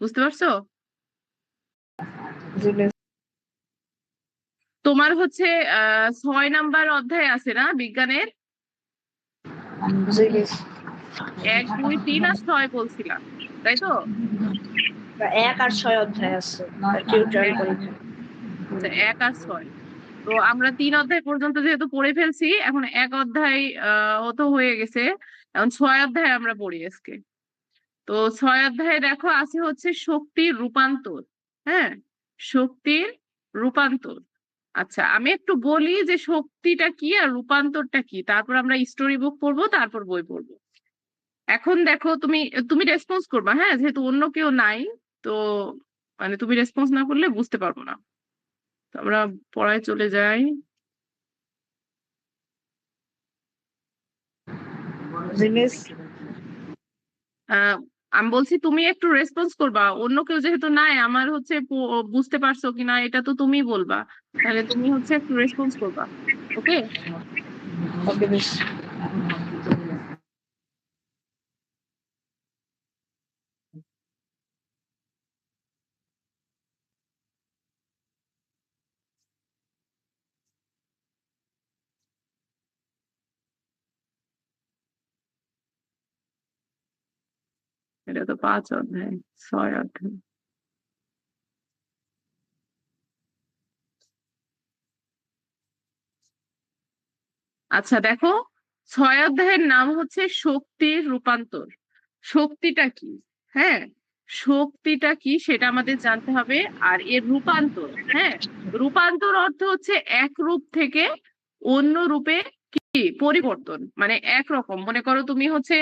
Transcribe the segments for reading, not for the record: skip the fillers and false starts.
বুঝতে পারছো? জি মিস। তোমার হচ্ছে 6 নাম্বার অধ্যায় আছে না বিজ্ঞানের? জি মিস। 1, 2, 3 আর 6 বলছিলাম, তাই তো? 1 আর 6 অধ্যায় আছে টিউটোরিয়াল পরীক্ষা। আচ্ছা, 1 আর 6। তো আমরা 3 অধ্যায় পর্যন্ত যেহেতু পড়ে ফেলছি, এখন 1 অধ্যায় ও তো হয়ে গেছে, এখন 6 অধ্যায় আমরা পড়ি আজকে। তো 6 অধ্যায়ে দেখো আছে হচ্ছে শক্তির রূপান্তর। হ্যাঁ, শক্তির রূপান্তর। আচ্ছা, আমি একটু বলি যে শক্তিটা কি আর রূপান্তরটা কি, তারপর আমরা স্টোরি বুক পড়বো, তারপর বই পড়বো। এখন দেখো, তুমি তুমি রেসপন্স করবা, হ্যাঁ, যেহেতু অন্য কেউ নাই। তো মানে তুমি রেসপন্স না করলে বুঝতে পারবো না। তো আমরা পড়ায় চলে যাই। জি মিস। আমি বলছি তুমি একটু রেসপন্স করবা, অন্য কেউ যেহেতু নাই, আমার হচ্ছে বুঝতে পারছো কিনা এটা তো তুমি বলবা। তাহলে তুমি হচ্ছে একটু রেসপন্স করবা। ওকে? Okay miss. এটা তো 5 অধ্যায়, 6 অধ্যায়। আচ্ছা দেখো, 6 অধ্যায়ের নাম হচ্ছে শক্তির রূপান্তর। শক্তিটা কি? হ্যাঁ, শক্তিটা কি সেটা আমাদের জানতে হবে। আর এর রূপান্তর, হ্যাঁ, রূপান্তর অর্থ হচ্ছে এক রূপ থেকে অন্য রূপে কি পরিবর্তন, মানে একরকম মনে করো তুমি হচ্ছে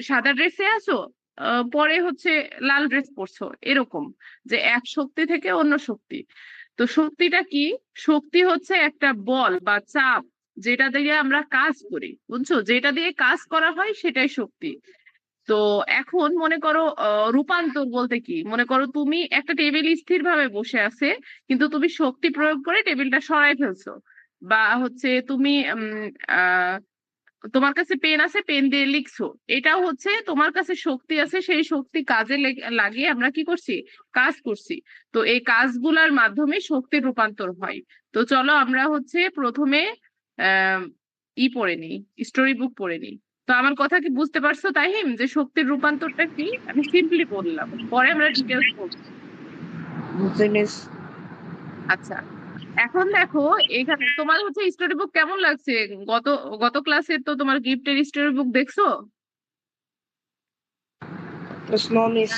সাদা ড্রেসে আছো, পরে হচ্ছে লাল ড্রেস পরছো, এরকম, যে এক শক্তি থেকে অন্য শক্তি। তো শক্তিটা কি? শক্তি হচ্ছে একটা বল বা চাপ, যেটা দিয়ে আমরা কাজ করি, বুঝছো, যেটা দিয়ে কাজ করা হয় সেটাই শক্তি। তো এখন মনে করো রূপান্তর বলতে কি, মনে করো তুমি একটা টেবিল স্থির ভাবে বসে আছে, কিন্তু তুমি শক্তি প্রয়োগ করে টেবিলটা সরাই ফেলছো। বা হচ্ছে তুমি তোমার কাছে পেন আছে, পেন দিয়ে লিখছো, এটাও হচ্ছে তোমার কাছে শক্তি আছে, সেই শক্তি কাজে লাগিয়ে আমরা কি করছি, কাজ করছি। তো এই কাজগুলার মাধ্যমে শক্তির রূপান্তর হয়। তো চলো আমরা হচ্ছে প্রথমে আহ পড়ে নিই, স্টোরি বুক পড়ে নিই। তো আমার কথা কি বুঝতে পারছো তাহিম, যে শক্তির রূপান্তরটা কি? আমি সিম্পলি বললাম, পরে আমরা ডিটেলস বলবো। জি মিস। আচ্ছা, এখন দেখো, এখানে তোমার হচ্ছে স্টোরি বুক কেমন লাগছে? গত গত ক্লাসে তো তোমার গিফটের স্টোরি বুক দেখছো? No miss.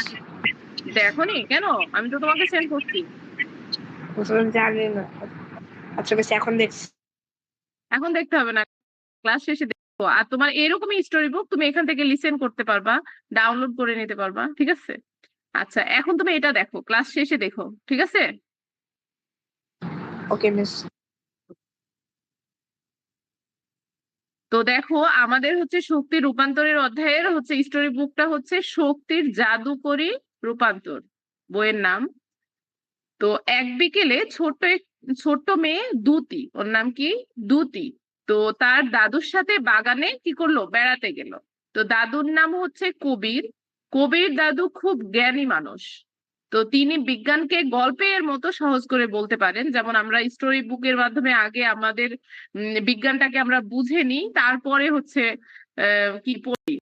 দেখোনি কেন? আমি তো তোমাকে সেন্ড করছি। জানি না। আচ্ছা বেশ, এখন দেখছি। এখন দেখতে হবে না, ক্লাস শেষে দেখো। আর তোমার এরকমই স্টোরি বুক তুমি এখান থেকে লিসেন করতে পারবা, ডাউনলোড করে নিতে পারবা, ঠিক আছে? আচ্ছা, এখন তুমি এটা দেখো, ক্লাস শেষে দেখো, ঠিক আছে? Okay miss. তো দেখো, আমাদের হচ্ছে শক্তি রূপান্তরের অধ্যায়ের হচ্ছে স্টোরি বুকটা হচ্ছে শক্তির জাদুকরী রূপান্তর, বইয়ের নাম। তো এক বিকেলে ছোট্ট মেয়ে দ্যুতি, ওর নাম কি, দ্যুতি, তো তার দাদুর সাথে বাগানে কি করলো, বেড়াতে গেল। তো দাদুর নাম হচ্ছে কবির। কবির দাদু খুব জ্ঞানী মানুষ। তো তিনি বিজ্ঞানকে গল্পের মতো সহজ করে বলতে পারেন, যেমন আমরা স্টোরি বুকের মাধ্যমে আগে আমাদের বিজ্ঞানটাকে আমরা বুঝে নিই, তারপরে হচ্ছে কি পড়ি।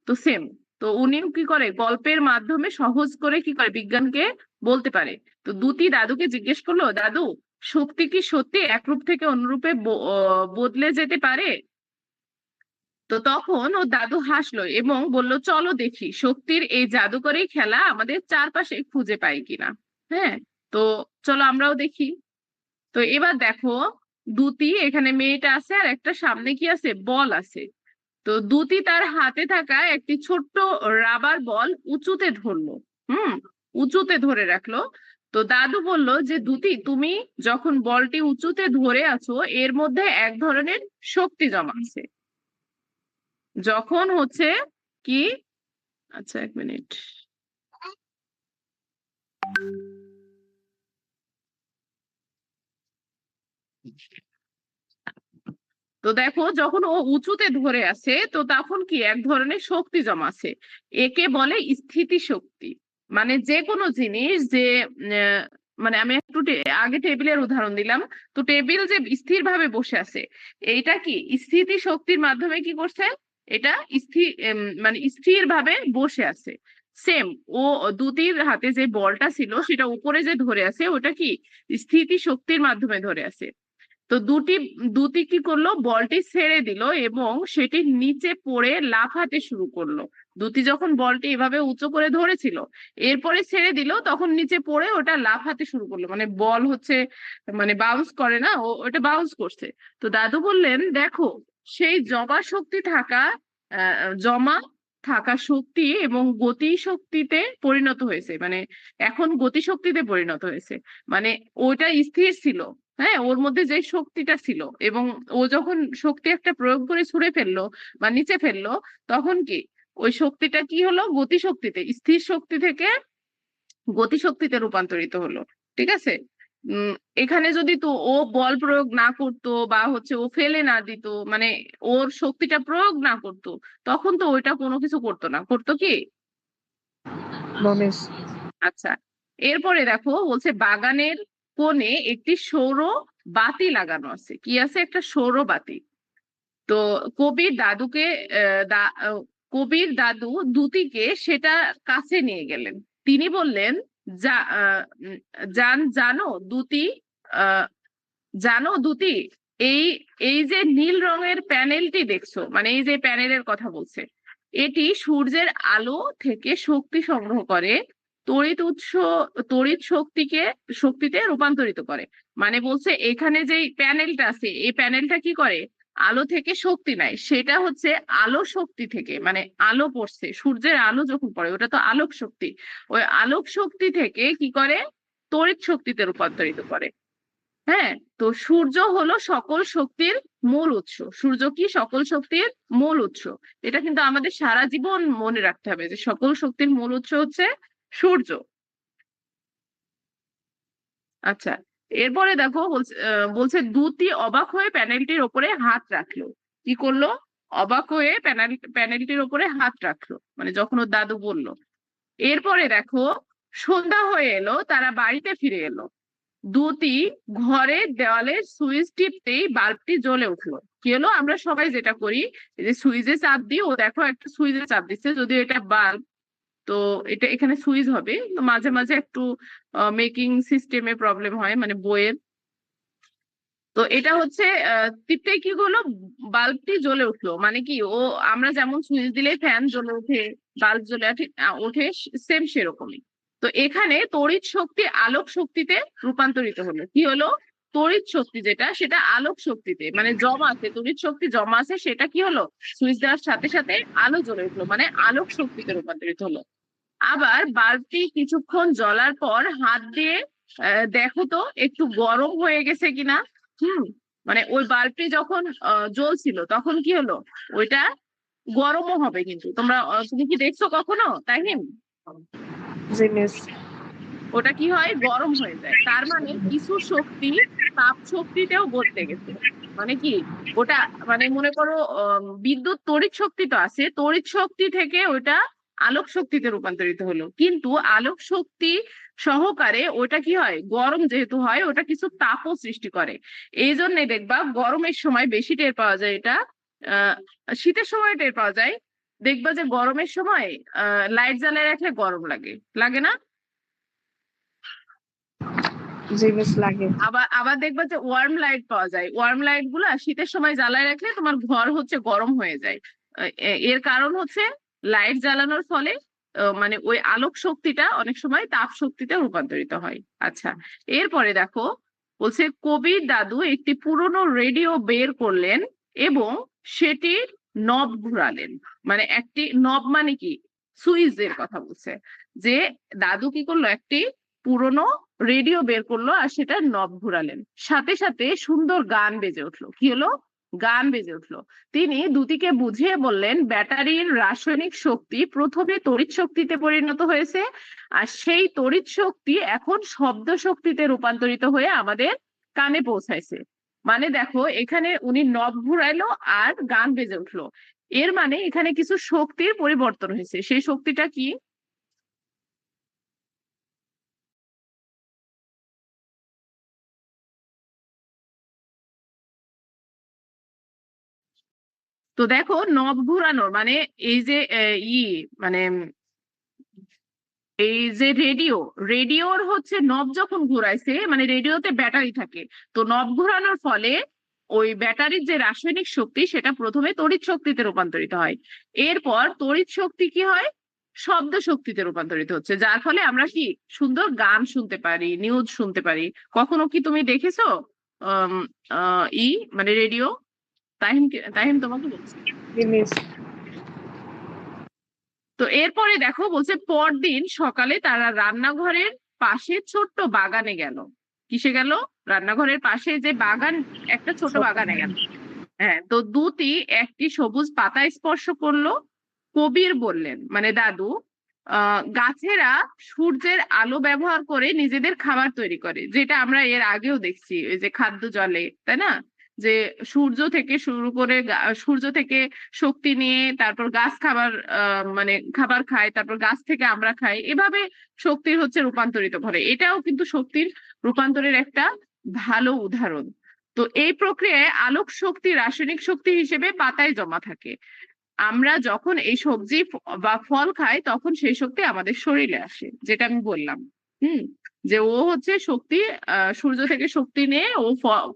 তো সেম, তো উনিও কি করে, গল্পের মাধ্যমে সহজ করে কি করে বিজ্ঞানকে বলতে পারে। তো দুটি দাদুকে জিজ্ঞেস করলো, দাদু, শক্তি কি সত্যি এক রূপ থেকে অন্য রূপে বদলে যেতে পারে? তো তখন ও দাদু হাসলো এবং বলল, চলো দেখি শক্তির এই জাদুকরী খেলা আমাদের চারপাশে খুঁজে পাই কিনা। হ্যাঁ, তো চলো আমরাও দেখি। তো এবার দেখো, দুটি এখানে মেয়েটা আছে আর একটা সামনে কি আছে, বল আছে। তো দুটি তার হাতে থাকা একটি ছোট্ট রাবার বল উঁচুতে ধরলো। হুম, উঁচুতে ধরে রাখলো। তো দাদু বলল যে, দুটি, তুমি যখন বলটি উঁচুতে ধরে আছো, এর মধ্যে এক ধরনের শক্তি জমা আছে। যখন হচ্ছে কি, আচ্ছা 1 মিনিট। তো দেখো, যখন ও উঁচুতে ধরে আছে, তো তখন কি এক ধরনের শক্তি জমা আছে, একে বলে স্থিতি শক্তি। মানে যে কোনো জিনিস যে মানে আমি একটু আগে টেবিলের উদাহরণ দিলাম, তো টেবিল যে স্থির ভাবে বসে আছে, এইটা কি স্থিতি শক্তির মাধ্যমে কি করছে, এটা স্থির মানে স্থির ভাবে বসে আছে। সেম, ও দুতির হাতে যে বলটা ছিল সেটা উপরে যে ধরে আছে ওটা কি স্থিতি শক্তির মাধ্যমে ধরে আছে। তো দুটি কি করলো, বলটি ছেড়ে দিল এবং সেটি নিচে পড়ে লাফাতে শুরু করলো। দুটি যখন বলটি এভাবে উঁচু করে ধরেছিল, এরপরে ছেড়ে দিল, তখন নিচে পড়ে ওটা লাফাতে শুরু করলো। মানে বল হচ্ছে মানে বাউন্স করে না, ওটা বাউন্স করছে। তো দাদু বললেন, দেখো সেই জমা থাকা শক্তি এবং গতি শক্তিতে পরিণত হয়েছে, মানে এখন গতি শক্তিতে পরিণত হয়েছে। মানে ওটা স্থির ছিল, হ্যাঁ, ওর মধ্যে যে শক্তিটা ছিল, এবং ও যখন শক্তি একটা প্রয়োগ করে ছুঁড়ে ফেললো বা নিচে ফেললো, তখন কি ওই শক্তিটা কি হলো, গতি শক্তিতে, স্থির শক্তি থেকে গতি শক্তিতে রূপান্তরিত হলো। ঠিক আছে। উম এখানে যদি তো ও বল প্রয়োগ না করতো বা হচ্ছে ও ফেলে না দিত, মানে ওর শক্তিটা প্রয়োগ না করতো, তখন তো ওইটা কোনো কিছু করতো না, করতো কি? নমিস। আচ্ছা, এরপরে দেখো বলছে বাগানের কোণে একটি সৌর বাতি লাগানো আছে। কি আছে? একটা সৌর বাতি। তো কবির দাদুকে কবির দাদু দুতিকে সেটা কাছে নিয়ে গেলেন। তিনি বললেন, যা জানো দুতি, আহ জানো দুতি, এই এই যে নীল রঙের প্যানেলটি দেখছো, মানে এই যে প্যানেলের কথা বলছে, এটি সূর্যের আলো থেকে শক্তি সংগ্রহ করে তড়িৎ উৎস তড়িৎ শক্তিতে রূপান্তরিত করে। মানে বলছে এখানে যে প্যানেলটা আছে, এই প্যানেলটা কি করে, আলো থেকে শক্তি নেয়। সেটা হচ্ছে আলো শক্তি থেকে, মানে আলো পড়ছে, সূর্যের আলো যখন পড়ে ওটা তো আলোক শক্তি, ওই আলোক শক্তি থেকে কি করে, তড়িৎ শক্তিতে রূপান্তরিত করে। হ্যাঁ, তো সূর্য হলো সকল শক্তির মূল উৎস। সূর্য কি সকল শক্তির মূল উৎস। এটা কিন্তু আমাদের সারা জীবন মনে রাখতে হবে যে সকল শক্তির মূল উৎস হচ্ছে সূর্য। আচ্ছা, এরপরে দেখো বলছে দুতি অবাক হয়ে প্যানেলটির ওপরে হাত রাখলো। কি করলো? অবাক হয়ে প্যানেলটির ওপরে হাত রাখলো, মানে যখন ওর দাদু বললো। এরপরে দেখো সন্ধ্যা হয়ে এলো, তারা বাড়িতে ফিরে এলো। দুটি ঘরের দেওয়ালের সুইচ টিপতেই বাল্বটি জ্বলে উঠলো। কি হলো, আমরা সবাই যেটা করি, এই যে সুইচে চাপ দিই, ও দেখো একটা সুইচে চাপ দিচ্ছে, যদিও এটা বাল্ব, তো এটা এখানে সুইচ হবে। তো মাঝে মাঝে একটু মেকিং সিস্টেমে প্রবলেম হয়, মানে বইয়ের। তো এটা হচ্ছে টিপতেই কি হলো, বাল্বটি জ্বলে উঠলো। মানে কি, ও আমরা যেমন সুইচ দিলে ফ্যান জ্বলে ওঠে, বাল্ব জ্বলে ওঠে, সেম সেরকমই। তো এখানে তড়িৎ শক্তি আলোক শক্তিতে রূপান্তরিত হলো। কি হলো, তড়িৎ শক্তি যেটা সেটা আলোক শক্তিতে, মানে জমা আছে, তড়িৎ শক্তি জমা আছে, সেটা কি হলো, সুইচ দেওয়ার সাথে সাথে আলো জ্বলে উঠলো, মানে আলোক শক্তিতে রূপান্তরিত হলো। আবার বাল্বটি কিছুক্ষণ জ্বলার পর হাত দিয়ে দেখো তো একটু গরম হয়ে গেছে কিনা। হুম, মানে ওই বাল্বটি যখন জ্বলছিল তখন কি হলো, ওইটা গরমও হবে। কিন্তু তুমি কি দেখছো কখনো, তাই? জি মিস। ওটা কি হয়, গরম হয়ে যায়। তার মানে কিছু শক্তি তাপ শক্তিতেও বদলে গেছে। মানে কি, ওটা মানে মনে করো বিদ্যুৎ তড়িৎ শক্তি তো আছে, তড়িৎ শক্তি থেকে ওটা আলোক শক্তিতে রূপান্তরিত হলো, কিন্তু আলোক শক্তি সহকারে ওটা কি হয়, গরম যেহেতু হয়, ওটা কিছু তাপও সৃষ্টি করে। এই জন্যে দেখবা গরমের সময় বেশি টের পাওয়া যায় এটা, আহ শীতের সময় টের পাওয়া যায়। দেখবা যে গরমের সময় লাইট জ্বালিয়ে রাখলে গরম লাগে, লাগে না? জি মিস লাগে। আবার আবার দেখবা যে ওয়ার্ম লাইট পাওয়া যায়, ওয়ার্ম লাইট গুলা শীতের সময় জ্বালায় রাখলে তোমার ঘর হচ্ছে গরম হয়ে যায়। এর কারণ হচ্ছে লাইট জ্বালানোর ফলে মানে ওই আলোক শক্তিটা অনেক সময় তাপ শক্তিতে রূপান্তরিত হয়। আচ্ছা, এরপরে দেখো বলছে কবির দাদু একটি পুরনো রেডিও বের করলেন এবং সেটির নব ঘুরালেন। মানে একটি নব মানে কি, সুইচের কথা বলছে, যে দাদু কি করলো, একটি পুরনো রেডিও বের করলো আর সেটা নব ঘুরালেন, সাথে সাথে সুন্দর গান বেজে উঠলো। কি হলো, গান বেজে উঠলো। তিনি দুতিকে বুঝিয়ে বললেন, ব্যাটারির রাসায়নিক শক্তি প্রথমে তড়িৎ শক্তিতে পরিণত হয়েছে, আর সেই তড়িৎ শক্তি এখন শব্দ শক্তিতে রূপান্তরিত হয়ে আমাদের কানে পৌঁছাইছে। মানে দেখো এখানে উনি নব ঘুরাইলো আর গান বেজে উঠলো, এর মানে এখানে কিছু শক্তির পরিবর্তন হয়েছে। সেই শক্তিটা কি? তো দেখো নব ঘোরানোর মানে এই যে মানে এই যে রেডিওর হচ্ছে নব যখন ঘুরাইছে মানে রেডিওতে ব্যাটারি থাকে, তো নব ঘোরানোর ফলে ওই ব্যাটারির যে রাসায়নিক শক্তি সেটা প্রথমে তড়িৎ শক্তিতে রূপান্তরিত হয়। এরপর তড়িৎ শক্তি কি হয়, শব্দ শক্তিতে রূপান্তরিত হচ্ছে, যার ফলে আমরা কি সুন্দর গান শুনতে পারি, নিউজ শুনতে পারি। কখনো কি তুমি দেখেছো আম, মানে রেডিও? তাহিম তোমাকে বলছি। জি মিস। তো এরপরে দেখো বলছে পরদিন সকালে তারা রান্নাঘরের পাশে ছোট্ট বাগানে গেল। কিসে গেল? রান্নাঘরের পাশে যে বাগান, একটা ছোট বাগানে গেল। হ্যাঁ, তো দুটি একটি সবুজ পাতা স্পর্শ করলো। কবির বললেন মানে দাদু, গাছেরা সূর্যের আলো ব্যবহার করে নিজেদের খাবার তৈরি করে, যেটা আমরা এর আগেও দেখছি ওই যে খাদ্য জলে, তাই না? যে সূর্য থেকে শুরু করে সূর্য থেকে শক্তি নিয়ে তারপর গাছ খাবার মানে খাবার খায়, তারপর গাছ থেকে আমরা খাই, এভাবে শক্তির হচ্ছে রূপান্তরিত করে। এটাও কিন্তু শক্তির রূপান্তরের একটা ভালো উদাহরণ। তো এই প্রক্রিয়ায় আলোক শক্তি রাসায়নিক শক্তি হিসেবে পাতায় জমা থাকে। আমরা যখন এই সবজি বা ফল খাই তখন সেই শক্তি আমাদের শরীরে আসে, যেটা আমি বললাম। হুম, যে ও হচ্ছে শক্তি, সূর্য থেকে শক্তি নিয়ে ও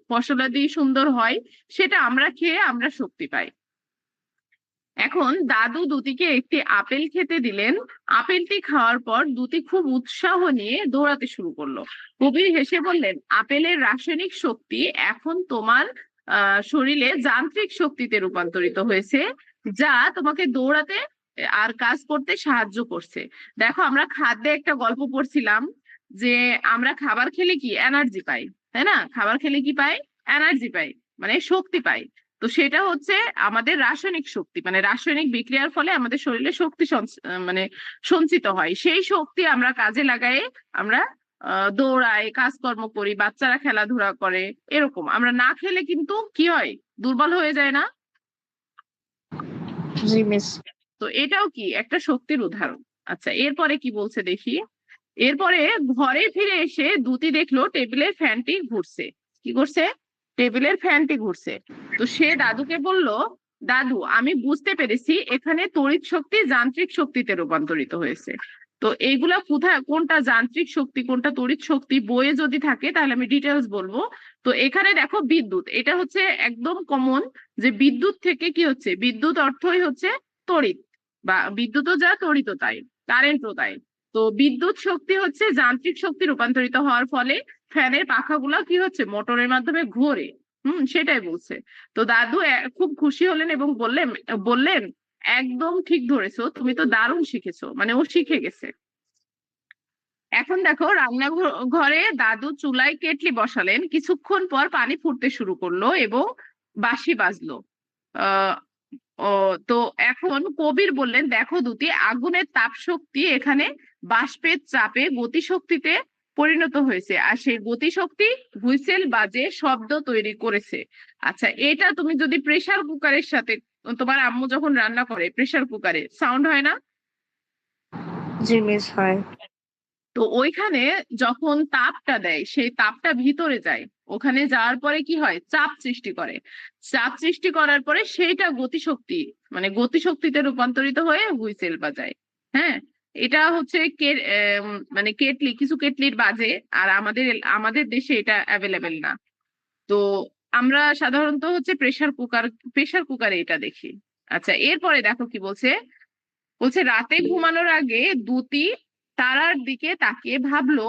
ফসলাদি সুন্দর হয়, সেটা আমরা খেয়ে আমরা শক্তি পাই। এখন দাদু দুতিকে একটি আপেল খেতে দিলেন। আপেলটি খাওয়ার পর দুতি খুব উৎসাহ নিয়ে দৌড়াতে শুরু করলো। কবির হেসে বললেন, আপেলের রাসায়নিক শক্তি এখন তোমার শরীরে যান্ত্রিক শক্তিতে রূপান্তরিত হয়েছে, যা তোমাকে দৌড়াতে আর কাজ করতে সাহায্য করছে। দেখো আমরা খাদ্যে একটা গল্প পড়ছিলাম যে আমরা খাবার খেলে কি এনার্জি পাই, তাই না? খাবার খেলে কি পাই? এনার্জি পাই, মানে শক্তি পাই। তো সেটা হচ্ছে আমাদের রাসায়নিক শক্তি, মানে রাসায়নিক বিক্রিয়ার ফলে আমাদের শরীরে শক্তি মানে সঞ্চিত হয়। সেই শক্তি আমরা কাজে লাগাই, আমরা দৌড়াই, কাজকর্ম করি, বাচ্চারা খেলাধুলা করে। এরকম আমরা না খেলে কিন্তু কি হয়, দুর্বল হয়ে যায় না? জি মিস। তো এটাও কি একটা শক্তির উদাহরণ। আচ্ছা, এরপরে কি বলছে দেখি। এরপরে ঘরে ফিরে এসে দুতি দেখলো টেবিলের ফ্যানটি ঘুরছে। কি করছে? টেবিলের ফ্যানটি ঘুরছে। তো সে দাদুকে বলল, দাদু আমি বুঝতে পেরেছি এখানে তড়িৎ শক্তি যান্ত্রিক শক্তিতে রূপান্তরিত হয়েছে। তো এইগুলা কোথায়, কোনটা যান্ত্রিক শক্তি কোনটা তড়িৎ শক্তি, বইয়ে যদি থাকে তাহলে আমি ডিটেলস বলবো। তো এখানে দেখো বিদ্যুৎ, এটা হচ্ছে একদম কমন, যে বিদ্যুৎ থেকে কি হচ্ছে, বিদ্যুৎ অর্থই হচ্ছে তড়িৎ, বা বিদ্যুৎও যা তড়িৎও তাই, কারেন্টও তাই। তো বিদ্যুৎ শক্তি হচ্ছে যান্ত্রিক শক্তি রূপান্তরিত হওয়ার ফলে ফ্যানের পাখাগুলো কি হচ্ছে, মোটরের মাধ্যমে ঘোরে। সেটাই বলছে। তো দাদু খুব খুশি হলেন এবং বললেন বললেন একদম ঠিক ধরেছো, তুমি তো দারুণ শিখেছো, মানে ও শিখে গেছে। এখন দেখো ঘরে দাদু চুলায় কেটলি বসালেন, কিছুক্ষণ পর পানি ফুটতে শুরু করলো এবং বাঁশি বাজলো। আহ ও, তো এখন কবির বললেন, দেখো দুতি, আগুনের তাপ শক্তি এখানে বাষ্পের চাপে গতিশক্তিতে পরিণত হয়েছে, আর সেই গতিশক্তি হুইসেল বাজে শব্দ তৈরি করেছে। আচ্ছা, এটা তুমি যদি প্রেসার কুকারের সাথে, তোমার আম্মু যখন রান্না করে প্রেসার কুকারে সাউন্ড হয় না? জি মিস হয়। তো ওইখানে যখন তাপটা দেয় সেই তাপটা ভিতরে যায়, ওখানে যাওয়ার পরে কি হয়, চাপ সৃষ্টি করে। চাপ সৃষ্টি করার পরে সেইটা গতিশক্তি, মানে গতিশক্তিতে রূপান্তরিত হয়ে হুইসেল বাজায়। হ্যাঁ, এটা হচ্ছে মানে কেটলি, কিছু কেটলির বাজে, আর আমাদের আমাদের দেশে এটা অ্যাভেলেবেল না। তো আমরা সাধারণত হচ্ছে প্রেসার কুকারে এটা দেখি। আচ্ছা, এরপরে দেখো কি বলছে। বলছে রাতে ঘুমানোর আগে দুতি তারার দিকে তাকিয়ে ভাবলো,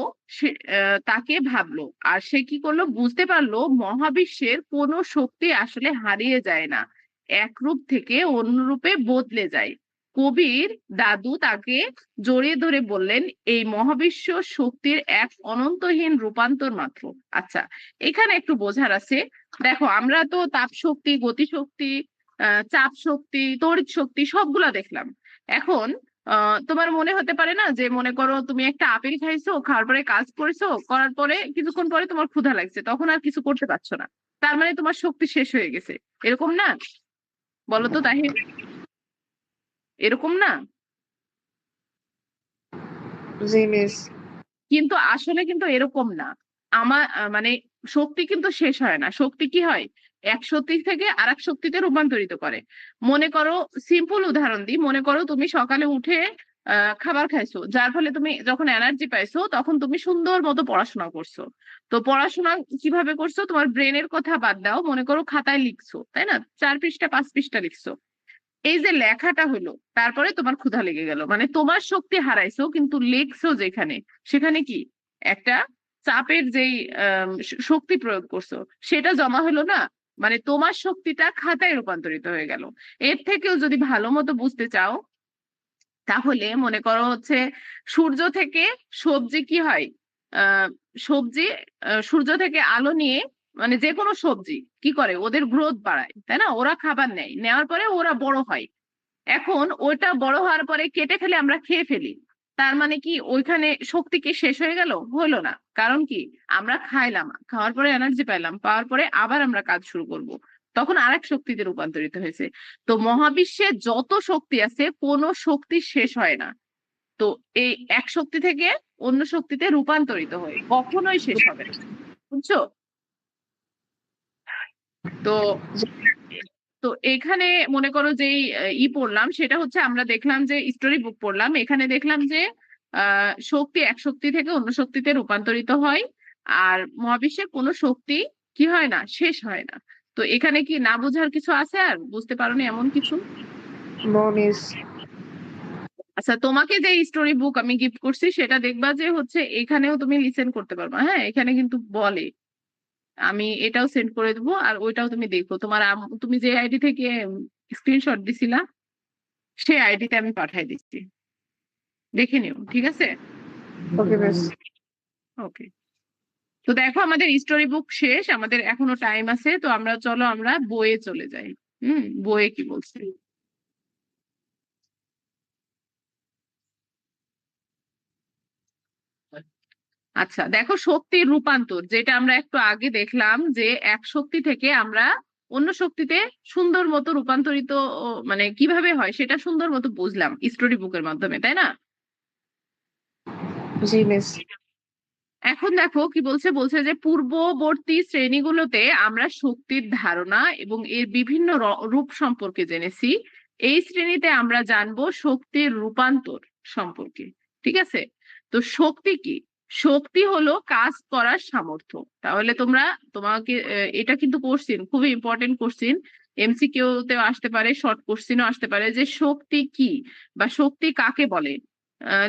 আর সে কি করলো, বুঝতে পারলো মহাবিশ্বের কোনো শক্তি আসলে হারিয়ে যায় না, এক রূপ থেকে অন্য রূপে বদলে যায়। কবির দাদু তাকে জড়িয়ে ধরে বললেন, এই মহাবিশ্ব শক্তির এক অনন্তহীন রূপান্তর মাত্র। আচ্ছা, এখানে একটু বোঝার আছে। দেখো আমরা তো তাপ শক্তি, গতিশক্তি, চাপ শক্তি, তড়িৎ শক্তি সবগুলা দেখলাম। এখন তোমার মনে হতে পারে না, যে মনে করো তুমি একটা আপেল খাইছো, খাওয়ার পরে কাজ করেছো, করার পরে কিছুক্ষণ পরে তোমার ক্ষুধা লাগছে, তখন আর কিছু করতে পারছো না, তার মানে তোমার শক্তি শেষ হয়ে গেছে। এরকম না? বলো তো তাহির, এরকম না? জি মিস। কিন্তু আসলে কিন্তু এরকম না। আমার মানে শক্তি কিন্তু শেষ হয় না। শক্তি কি হয়, এক শক্তি থেকে আরেক শক্তিতে রূপান্তরিত করে। মনে করো, সিম্পল উদাহরণ দিই, মনে করো তুমি সকালে উঠে খাবার খাইছো, যার ফলে তুমি যখন এনার্জি পাইছো তখন তুমি সুন্দর মতো পড়াশোনা করছো। তো পড়াশোনা কিভাবে করছো, তোমার ব্রেনের কথা বাদ দাও, মনে করো খাতায় লিখছো, তাই না, 4 পৃষ্ঠা 5 পৃষ্ঠা লিখছো। এই যে লেখাটা হলো, তারপরে তোমার ক্ষুধা লেগে গেল, মানে তোমার শক্তি হারাইছো, কিন্তু লিখছো যেখানে, সেখানে কি একটা চাপের যেই শক্তি প্রয়োগ করছো, সেটা জমা হলো না, মানে তোমার শক্তিটা খাতায় রূপান্তরিত হয়ে গেল। এর থেকেও যদি ভালো মতো বুঝতে চাও, তাহলে মনে করো হচ্ছে সূর্য থেকে সবজি কি হয়, আহ সবজি, সূর্য থেকে আলো নিয়ে, মানে যে কোনো সবজি কি করে, ওদের গ্রোথ বাড়ায়, তাই না, ওরা খাবার নেয়, নেওয়ার পরে ওরা বড় হয়। এখন ওইটা বড় হওয়ার পরে কেটে ফেলে, আমরা খেয়ে ফেলি। তার মানে কি ওইখানে শক্তি কি শেষ হয়ে গেল? হলো না। কারণ কি, আমরা খাইলাম, খাওয়ার পরে এনার্জি পাইলাম, পাওয়ার পরে আবার আমরা কাজ শুরু করব, তখন আরেক শক্তিতে রূপান্তরিত হয়েছে। তো মহাবিশ্বে যত শক্তি আছে, কোনো শক্তি শেষ হয় না। তো এই এক শক্তি থেকে অন্য শক্তিতে রূপান্তরিত হয়, কখনোই শেষ হবে না। বুঝছো? তো তো এখানে মনে করো যেই পড়লাম, সেটা হচ্ছে আমরা দেখলাম যে স্টোরি বুক পড়লাম, এখানে দেখলাম যে শক্তি এক শক্তি থেকে অন্য শক্তিতে রূপান্তরিত হয়, আর মহাবিশ্বের কোনো শক্তি কি হয় না, শেষ হয় না। তো এখানে কি না বোঝার কিছু আছে, আর বুঝতে পারোনি এমন কিছু? No miss. আচ্ছা, তোমাকে যে স্টোরি বুক আমি গিফট করছি, সেটা দেখবা যে হচ্ছে এখানেও তুমি লিসেন করতে পারবা। হ্যাঁ, এখানে কিন্তু বলে, আমি এটাও সেন্ড করে দেবো, আর ওইটাও তুমি দেখো। তোমার তুমি যে আইডি থেকে স্ক্রিনশট দিছিলা, সেই আইডিতে আমি পাঠাই দিচ্ছি, দেখে নিও, ঠিক আছে? Okay miss. ওকে। তো দেখো, আমাদের স্টোরি বুক শেষ, আমাদের এখনো টাইম আছে, তো আমরা চলো আমরা বইয়ে চলে যাই। বইয়ে কি বলছে? আচ্ছা দেখো, শক্তির রূপান্তর, যেটা আমরা একটু আগে দেখলাম, যে এক শক্তি থেকে আমরা অন্য শক্তিতে সুন্দর মতো রূপান্তরিত, মানে কিভাবে হয় সেটা সুন্দর মতো বুঝলাম স্টোরি বুকের মাধ্যমে, তাই না? জি মিস। এখন দেখো কি বলছে, বলছে যে পূর্ববর্তী শ্রেণীগুলোতে আমরা শক্তির ধারণা এবং এর বিভিন্ন রূপ সম্পর্কে জেনেছি। এই শ্রেণীতে আমরা জানবো শক্তির রূপান্তর সম্পর্কে। ঠিক আছে? তো শক্তি কি? শক্তি হলো কাজ করার সামর্থ্য। তাহলে তোমাকে এটা কিন্তু কোশ্চিন, খুবই ইম্পর্টেন্ট কোশ্চিন, এমসিকিউ তেও আসতে পারে, শর্ট কোশ্চিনও আসতে পারে, যে শক্তি কি বা শক্তি কাকে বলে।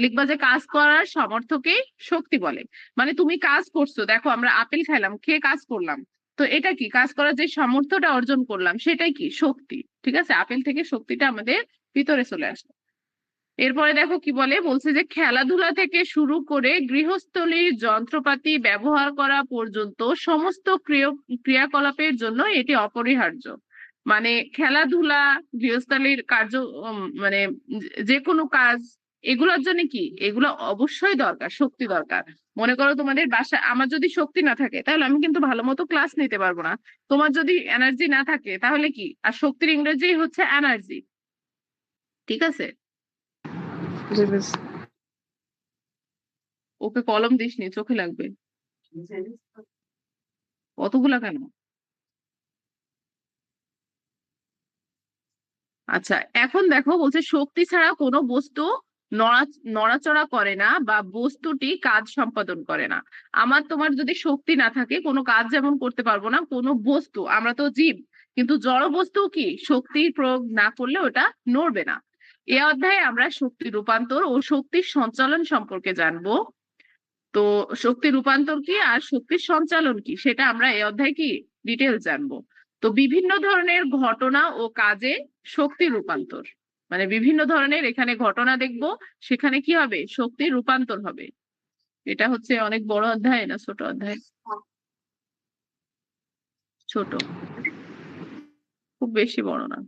লিখবা যে কাজ করার সামর্থ্যকে শক্তি বলে। মানে তুমি কাজ করছো, দেখো আমরা আপেল খাইলাম, খেয়ে কাজ করলাম, তো এটা কি, কাজ করার যে সামর্থ্যটা অর্জন করলাম, সেটাই কি শক্তি। ঠিক আছে? আপেল থেকে শক্তিটা আমাদের ভিতরে চলে আসলো। এরপরে দেখো কি বলে, বলছে যে খেলাধুলা থেকে শুরু করে গৃহস্থলীর যন্ত্রপাতি ব্যবহার করা পর্যন্ত সমস্ত ক্রিয়াকলাপের জন্য এটি অপরিহার্য। মানে খেলাধুলা, গৃহস্থালীর কার্য, মানে যে কোনো কাজ, এগুলোর জন্য কি, এগুলো অবশ্যই দরকার, শক্তি দরকার। মনে করো তোমাদের বাসা, আমার যদি শক্তি না থাকে তাহলে আমি কিন্তু ভালো মতো ক্লাস নিতে পারবো না। তোমার যদি এনার্জি না থাকে তাহলে কি, আর শক্তির ইংরেজি হচ্ছে এনার্জি। ঠিক আছে? জি মিস। ওকে কলম দিসনি, চোখে লাগবে। কতগুলা কেন? আচ্ছা, এখন দেখো বলছে শক্তি ছাড়া কোনো বস্তু নড়াচড়া করে না বা বস্তুটি কাজ সম্পাদন করে না। আমার তোমার যদি শক্তি না থাকে, কোনো কাজ যেমন করতে পারবো না, কোনো বস্তু, আমরা তো জীব, কিন্তু জড় বস্তু কি শক্তি প্রয়োগ না করলে ওটা নড়বে না। এ অধ্যায়ে আমরা শক্তি রূপান্তর ও শক্তির সঞ্চালন সম্পর্কে জানবো। তো শক্তি রূপান্তর কি আর শক্তির সঞ্চালন কি, সেটা আমরা এই অধ্যায়ে কি ডিটেলস জানবো। তো বিভিন্ন ধরনের ঘটনা ও কাজে শক্তি রূপান্তর, মানে বিভিন্ন ধরনের এখানে ঘটনা দেখবো, সেখানে কি হবে, শক্তির রূপান্তর হবে। এটা হচ্ছে অনেক বড় অধ্যায় না ছোট অধ্যায়? ছোট, খুব বেশি বড় না।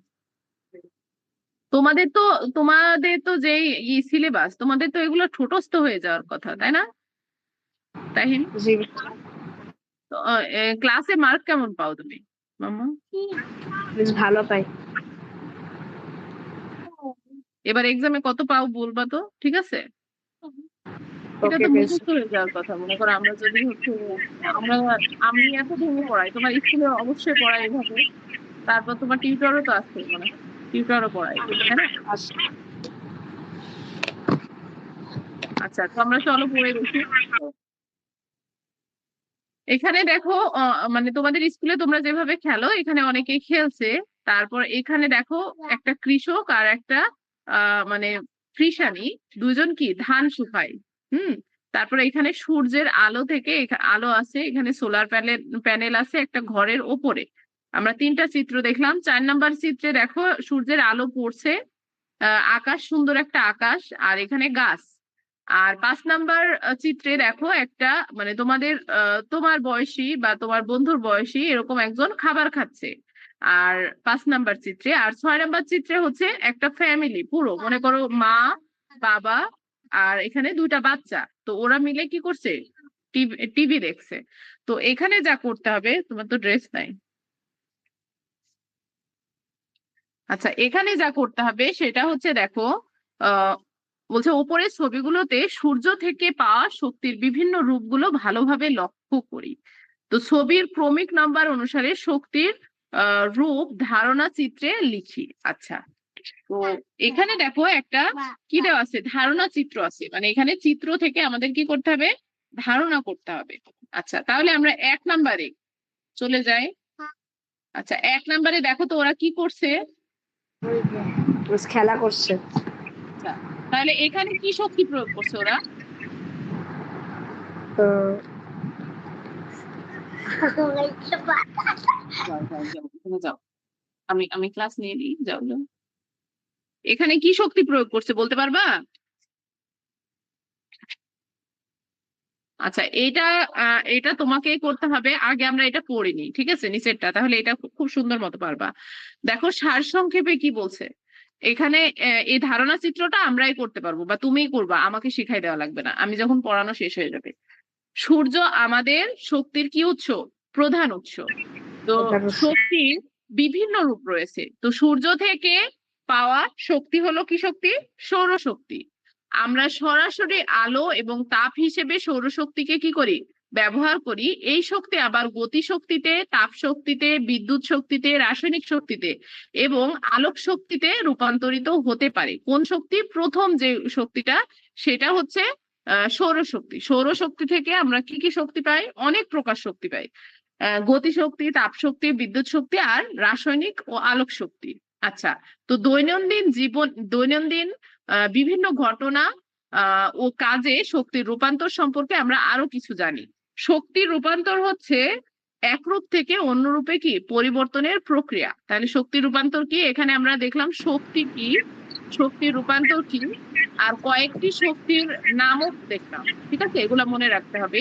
তোমাদের তো তোমাদের তো যেই সিলেবাস, তোমাদের তো এগুলো ঠোঁটস্থ হয়ে যাওয়ার কথা, তাই না তাহিন? জি তো ক্লাসে মার্ক কেমন পাও তুমি মাম্মা? মিস, ভালো পাই। এবার এক্সামে কত পাও বলবা তো, ঠিক আছে? এটা ওকে তো বেশ। মুখস্থ হয়ে যাওয়ার কথা। মনে করো আমরা যদি হচ্ছে আমরা আমি এত ভেঙে পড়াই, তোমার স্কুলে অবশ্যই পড়াই এভাবে। তারপর তোমার টিউটরও তো আছে মনে হয়, টিউটরও পড়াই, তাই না? আচ্ছা আচ্ছা, তো আমরা চলো পড়ে দেখি। এখানে দেখো মানে তোমাদের স্কুলে তোমরা যেভাবে খেলো এখানে অনেকেই খেলছে। তারপর এখানে দেখো একটা কৃষক আর একটা মানে কৃষানি, দুজন কি ধান শুকায়। হুম। তারপরে এখানে সূর্যের আলো থেকে আলো আছে, এখানে সোলার প্যানেল প্যানেল আছে একটা ঘরের ওপরে। আমরা তিনটা চিত্র দেখলাম। 4 নাম্বার চিত্রে দেখো সূর্যের আলো পড়ছে, আকাশ, সুন্দর একটা আকাশ, আর এখানে গাছ। আর 5 নাম্বার চিত্রে দেখো একটা মানে তোমাদের তোমার বয়সী বা তোমার বন্ধুর বয়সী এরকম একজন খাবার খাচ্ছে। আর 5 নাম্বার চিত্রে, আর 6 নাম্বার চিত্রে হচ্ছে একটা ফ্যামিলি পুরো, মনে করো মা, বাবা, আর এখানে দুইটা বাচ্চা, তো ওরা মিলে কি করছে, টিভি দেখছে। তো এখানে যা করতে হবে, তোমার তো ড্রেস নাই। আচ্ছা, এখানে যা করতে হবে সেটা হচ্ছে দেখো, আহ বলছে ওপরের ছবিগুলোতে সূর্য থেকে পাওয়া শক্তির বিভিন্ন রূপগুলো ভালোভাবে লক্ষ্য করি। তো ছবির ক্রমিক নাম্বার অনুসারে শক্তির রূপ ধারণা চিত্রে লিখি। আচ্ছা, তো এখানে দেখো একটা কি দেওয়া আছে, ধারণা চিত্র আছে, মানে এখানে চিত্র থেকে আমাদের কি করতে হবে, ধারণা করতে হবে। আচ্ছা, তাহলে আমরা 1 নাম্বারে চলে যাই। আচ্ছা, 1 নাম্বারে দেখো তো ওরা কি করছে। বেশ খেলা করছে। আচ্ছা, তাহলে এখানে কি শক্তি প্রয়োগ করছে ওরা? তো যাও যাও যাও, ওখানে যাও, আমি আমি ক্লাস নিয়ে নিই, যাও যাও। এখানে কি শক্তি প্রয়োগ করছে বলতে পারবা? আচ্ছা, এটা তোমাকে করতে হবে, আগে আমরা এটা পড়ে নিই, ঠিক আছে, নিচেরটা, তাহলে এটা খুব সুন্দর মতো পারবা। দেখো সারসংক্ষেপে কি বলছে এখানে। এই ধারণা চিত্রটা আমরাই করতে পারবো বা তুমিই করবা, আমাকে শিখাই দেওয়া লাগবে না, আমি যখন পড়ানো শেষ হয়ে যাবে। সূর্য আমাদের শক্তির কি উৎস, প্রধান উৎস। তো শক্তির বিভিন্ন রূপ রয়েছে। তো সূর্য থেকে পাওয়া শক্তি হলো কি শক্তি, সৌরশক্তি। আমরা সরাসরি আলো এবং তাপ হিসেবে সৌরশক্তিকে কি করি, ব্যবহার করি। এই শক্তি আবার গতি শক্তিতে, তাপ শক্তিতে, বিদ্যুৎ শক্তিতে, রাসায়নিক শক্তিতে এবং আলোক শক্তিতে রূপান্তরিত হতে পারে। কোন শক্তি, প্রথম যে শক্তিটা, সেটা হচ্ছে সৌরশক্তি। সৌরশক্তি থেকে আমরা কি কি শক্তি পাই, অনেক প্রকার শক্তি পাই, গতি শক্তি, তাপ শক্তি, বিদ্যুৎ শক্তি আর রাসায়নিক ও আলোক শক্তি। আচ্ছা, তো দৈনন্দিন বিভিন্ন ঘটনা ও কাজে শক্তির রূপান্তর সম্পর্কে আমরা আরো কিছু জানি। শক্তির রূপান্তর হচ্ছে এক রূপ থেকে অন্য রূপে কি পরিবর্তনের প্রক্রিয়া। তাহলে শক্তির রূপান্তর কি, এখানে আমরা দেখলাম শক্তি কি, শক্তির রূপান্তর কি, আর কয়েকটি শক্তির নামও দেখলাম। ঠিক আছে, এগুলা মনে রাখতে হবে।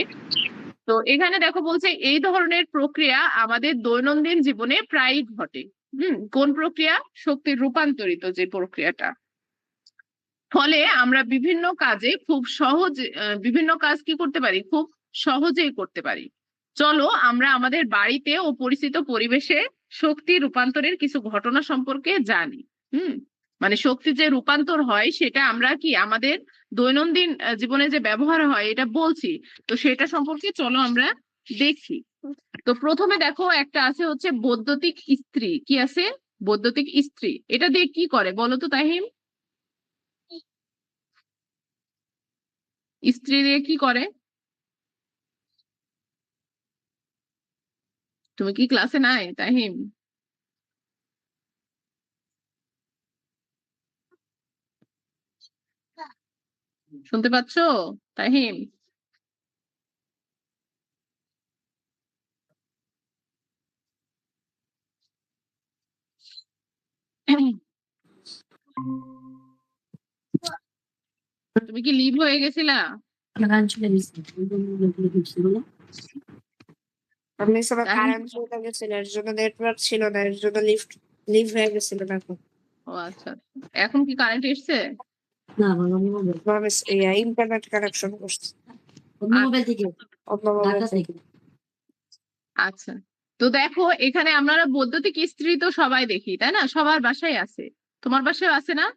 তো এখানে দেখো বলছে এই ধরনের প্রক্রিয়া আমাদের দৈনন্দিন জীবনে প্রায়ই ঘটে। কোন প্রক্রিয়া, শক্তির রূপান্তরিত যে প্রক্রিয়াটা। ফলে আমরা বিভিন্ন কাজে খুব বিভিন্ন কাজ কি করতে পারি, খুব সহজেই করতে পারি। চলো আমরা আমাদের বাড়িতে ও পরিচিত পরিবেশে শক্তি রূপান্তরের কিছু ঘটনা সম্পর্কে জানি। হুম। মানে শক্তির যে রূপান্তর হয় সেটা আমরা কি আমাদের দৈনন্দিন জীবনে যে ব্যবহার হয় এটা বলছি, তো সেটা সম্পর্কে চলো আমরা দেখি। তো প্রথমে দেখো একটা আছে হচ্ছে বৈদ্যুতিক ইস্ত্রি, কি আছে, বৈদ্যুতিক ইস্ত্রি। এটা দিয়ে কি করে বলো তো তাহিম, ইস্ত্রি দিয়ে কি করে? তুমি কি ক্লাসে নাই তাহিম? শুনতে পাচ্ছো তাহিম? তুমি কি লিভ হয়ে গেছিলা? আপনি সবাই কারেন্ট চলে গেছিল, এর জন্য নেটওয়ার্ক ছিল না, এর জন্য লিভ হয়ে গেছিল এখন। ও আচ্ছা, এখন কি কারেন্ট এসছে? না আমি ইন্টারনেট কানেকশন করছি অন্য মোবাইল থেকে, অন্য মোবাইল ঢাকা থেকে। থেকে। আচ্ছা, তো দেখো এখানে আমরা বৈদ্যুতিক ইস্ত্রি তো সবাই দেখি, তাই না, সবার বাসায় আছে, তোমার বাসায় আছে না?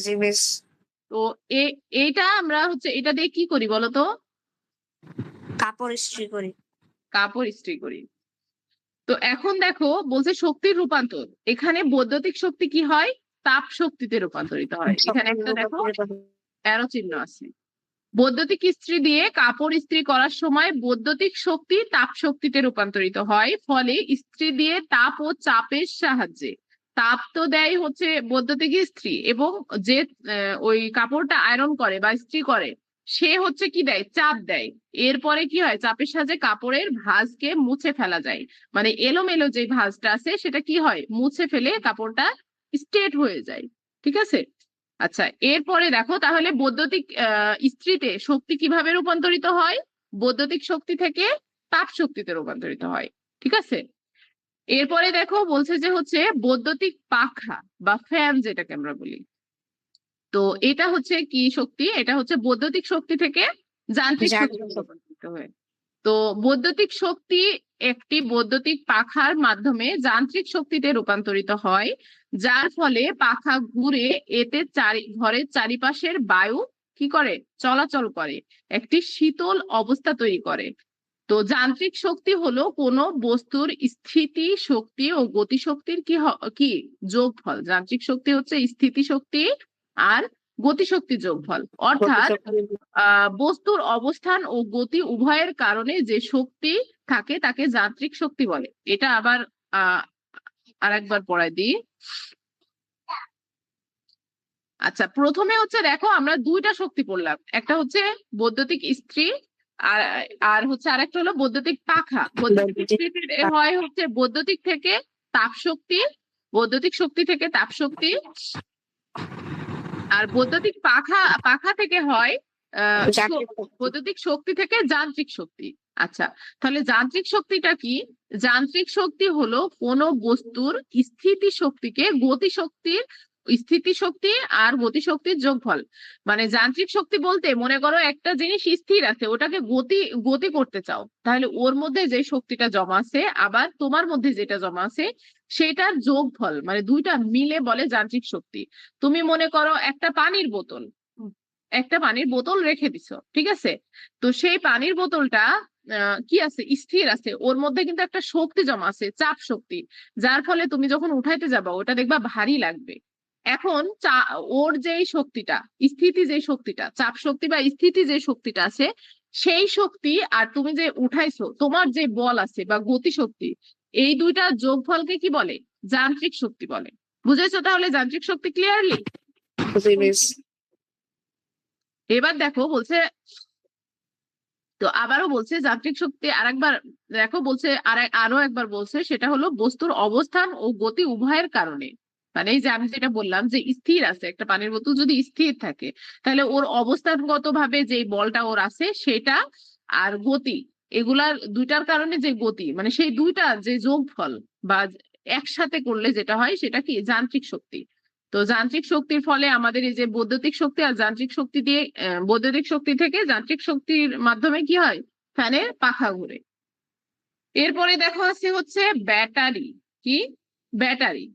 জি মিস। তো এইটা আমরা হচ্ছে এটা দিয়ে কি করি বলতো? কাপড় ইস্ত্রি করি। কাপড় ইস্ত্রি করি। তো এখন দেখো বলছে শক্তির রূপান্তর, এখানে বৈদ্যুতিক শক্তি কি হয়? তাপ শক্তিতে রূপান্তরিত হয়। এখানে একটা দেখো অ্যারো চিহ্ন আছে। বৈদ্যুতিক ইস্ত্রি দিয়ে কাপড় ইস্ত্রি করার সময় বৈদ্যুতিক শক্তি তাপ শক্তিতে রূপান্তরিত হয়, ফলে ইস্ত্রি দিয়ে তাপ ও চাপের সাহায্যে, তাপ তো দেয় হচ্ছে বৈদ্যুতিক ইস্ত্রি, এবং যে ওই কাপড়টা আয়রন করে বা ইস্ত্রি করে সে হচ্ছে কি দেয়? চাপ দেয়। এরপরে কি হয়? চাপের সাহায্যে কাপড়ের ভাঁজকে মুছে ফেলা যায়, মানে এলোমেলো যে ভাঁজটা আছে সেটা কি হয়? মুছে ফেলে কাপড়টা স্ট্রেট হয়ে যায়। ঠিক আছে। আচ্ছা, এরপরে দেখো তাহলে বৈদ্যুতিক ইস্ত্রিতে শক্তি কিভাবে রূপান্তরিত হয়? বৈদ্যুতিক শক্তি থেকে তাপ শক্তিতে রূপান্তরিত হয়। ঠিক আছে। এরপরে দেখো বলছে যে হচ্ছে বৈদ্যুতিক পাখা বা ফ্যান যেটাকে আমরা বলি, তো এটা হচ্ছে কি শক্তি? এটা হচ্ছে বৈদ্যুতিক শক্তি থেকে যান্ত্রিক শক্তিতে রূপান্তরিত হয়। তো বৈদ্যুতিক শক্তি একটি বৈদ্যুতিক পাখার মাধ্যমে যান্ত্রিক শক্তিতে রূপান্তরিত হয়, যার ফলে পাখা ঘুরে এতে ঘরের চারিপাশের বায়ু কি করে? চলাচল করে, একটি শীতল অবস্থা তৈরি করে। তো যান্ত্রিক শক্তি হলো কোনো বস্তুর স্থিতি শক্তি ও গতি শক্তির কি যোগফল। যান্ত্রিক শক্তি হচ্ছে স্থিতি শক্তি আর গতিশক্তি যোগফল, অর্থাৎ বস্তুর অবস্থান ও গতি উভয়ের কারণে যে শক্তি থাকে তাকে যান্ত্রিক শক্তি বলে। এটা আবার আরেকবার পড়াই দিই। আচ্ছা, প্রথমে হচ্ছে দেখো আমরা দুইটা শক্তি পড়লাম, একটা হচ্ছে বৈদ্যুতিক ইস্ত্রি আর আর হচ্ছে আরেকটা হলো বৈদ্যুতিক পাখা। বৈদ্যুতিক ইস্ত্রি হয় হচ্ছে বৈদ্যুতিক থেকে তাপ শক্তি, বৈদ্যুতিক শক্তি থেকে তাপ শক্তি, আর বৈদ্যুতিক পাখা থেকে হয় বৈদ্যুতিক শক্তি থেকে যান্ত্রিক শক্তি। আচ্ছা, তাহলে যান্ত্রিক শক্তিটা কি? যান্ত্রিক শক্তি হলো কোনো বস্তুর স্থিতি শক্তিকে স্থিতি শক্তি আর গতিশক্তির যোগফল। মানে যান্ত্রিক শক্তি বলতে মনে করো একটা জিনিস স্থির আছে, ওটাকে গতি করতে চাও, তাহলে ওর মধ্যে যে শক্তিটা জমা আছে আবার তোমার মধ্যে যেটা জমা আছে সেটার যোগফল, মানে দুইটা মিলে বলে যান্ত্রিক শক্তি। তুমি মনে করো একটা পানির বোতল রেখে দিছো, ঠিক আছে। তো সেই পানির বোতলটা কি আছে? স্থির আছে, ওর মধ্যে কিন্তু একটা শক্তি জমা আছে, চাপ শক্তি, যার ফলে তুমি যখন উঠাইতে যাবা ওটা দেখবা ভারী লাগবে। এখন ওর যেই শক্তিটা, যেই শক্তিটা, চাপ শক্তি বা স্থিতি যে শক্তিটা আছে সেই শক্তি আর তুমি যে উঠাইছো তোমার যে বল আছে বা গতি শক্তি, এই দুইটা যোগফলকে কি বলে? যান্ত্রিক শক্তি বলে। বুঝেছো তাহলে যান্ত্রিক শক্তি ক্লিয়ারলি? এবার দেখো বলছে, তো আবারও বলছে যান্ত্রিক শক্তি আরেকবার দেখো বলছে আরো একবার বলছে, সেটা হলো বস্তুর অবস্থান ও গতি উভয়ের কারণে। মানে এই যে আমি যেটা বললাম যে স্থির আছে, একটা পানির বোতল যদি স্থির থাকে তাহলে ওর অবস্থানগত ভাবে যে বলটা ওর আছে সেটা আর গতি, এগুলার দুইটার কারণে যে গতি, মানে সেই দুইটা যে যোগফল বা একসাথে করলে যেটা হয় সেটা কি? যান্ত্রিক শক্তি। তো যান্ত্রিক শক্তির ফলে আমাদের এই যে বৈদ্যুতিক শক্তি আর যান্ত্রিক শক্তি দিয়ে বৈদ্যুতিক শক্তি থেকে যান্ত্রিক শক্তির মাধ্যমে কি হয়? ফ্যানের পাখা ঘুরে। এরপরে দেখো আছে হচ্ছে ব্যাটারি। কি? ব্যাটারি।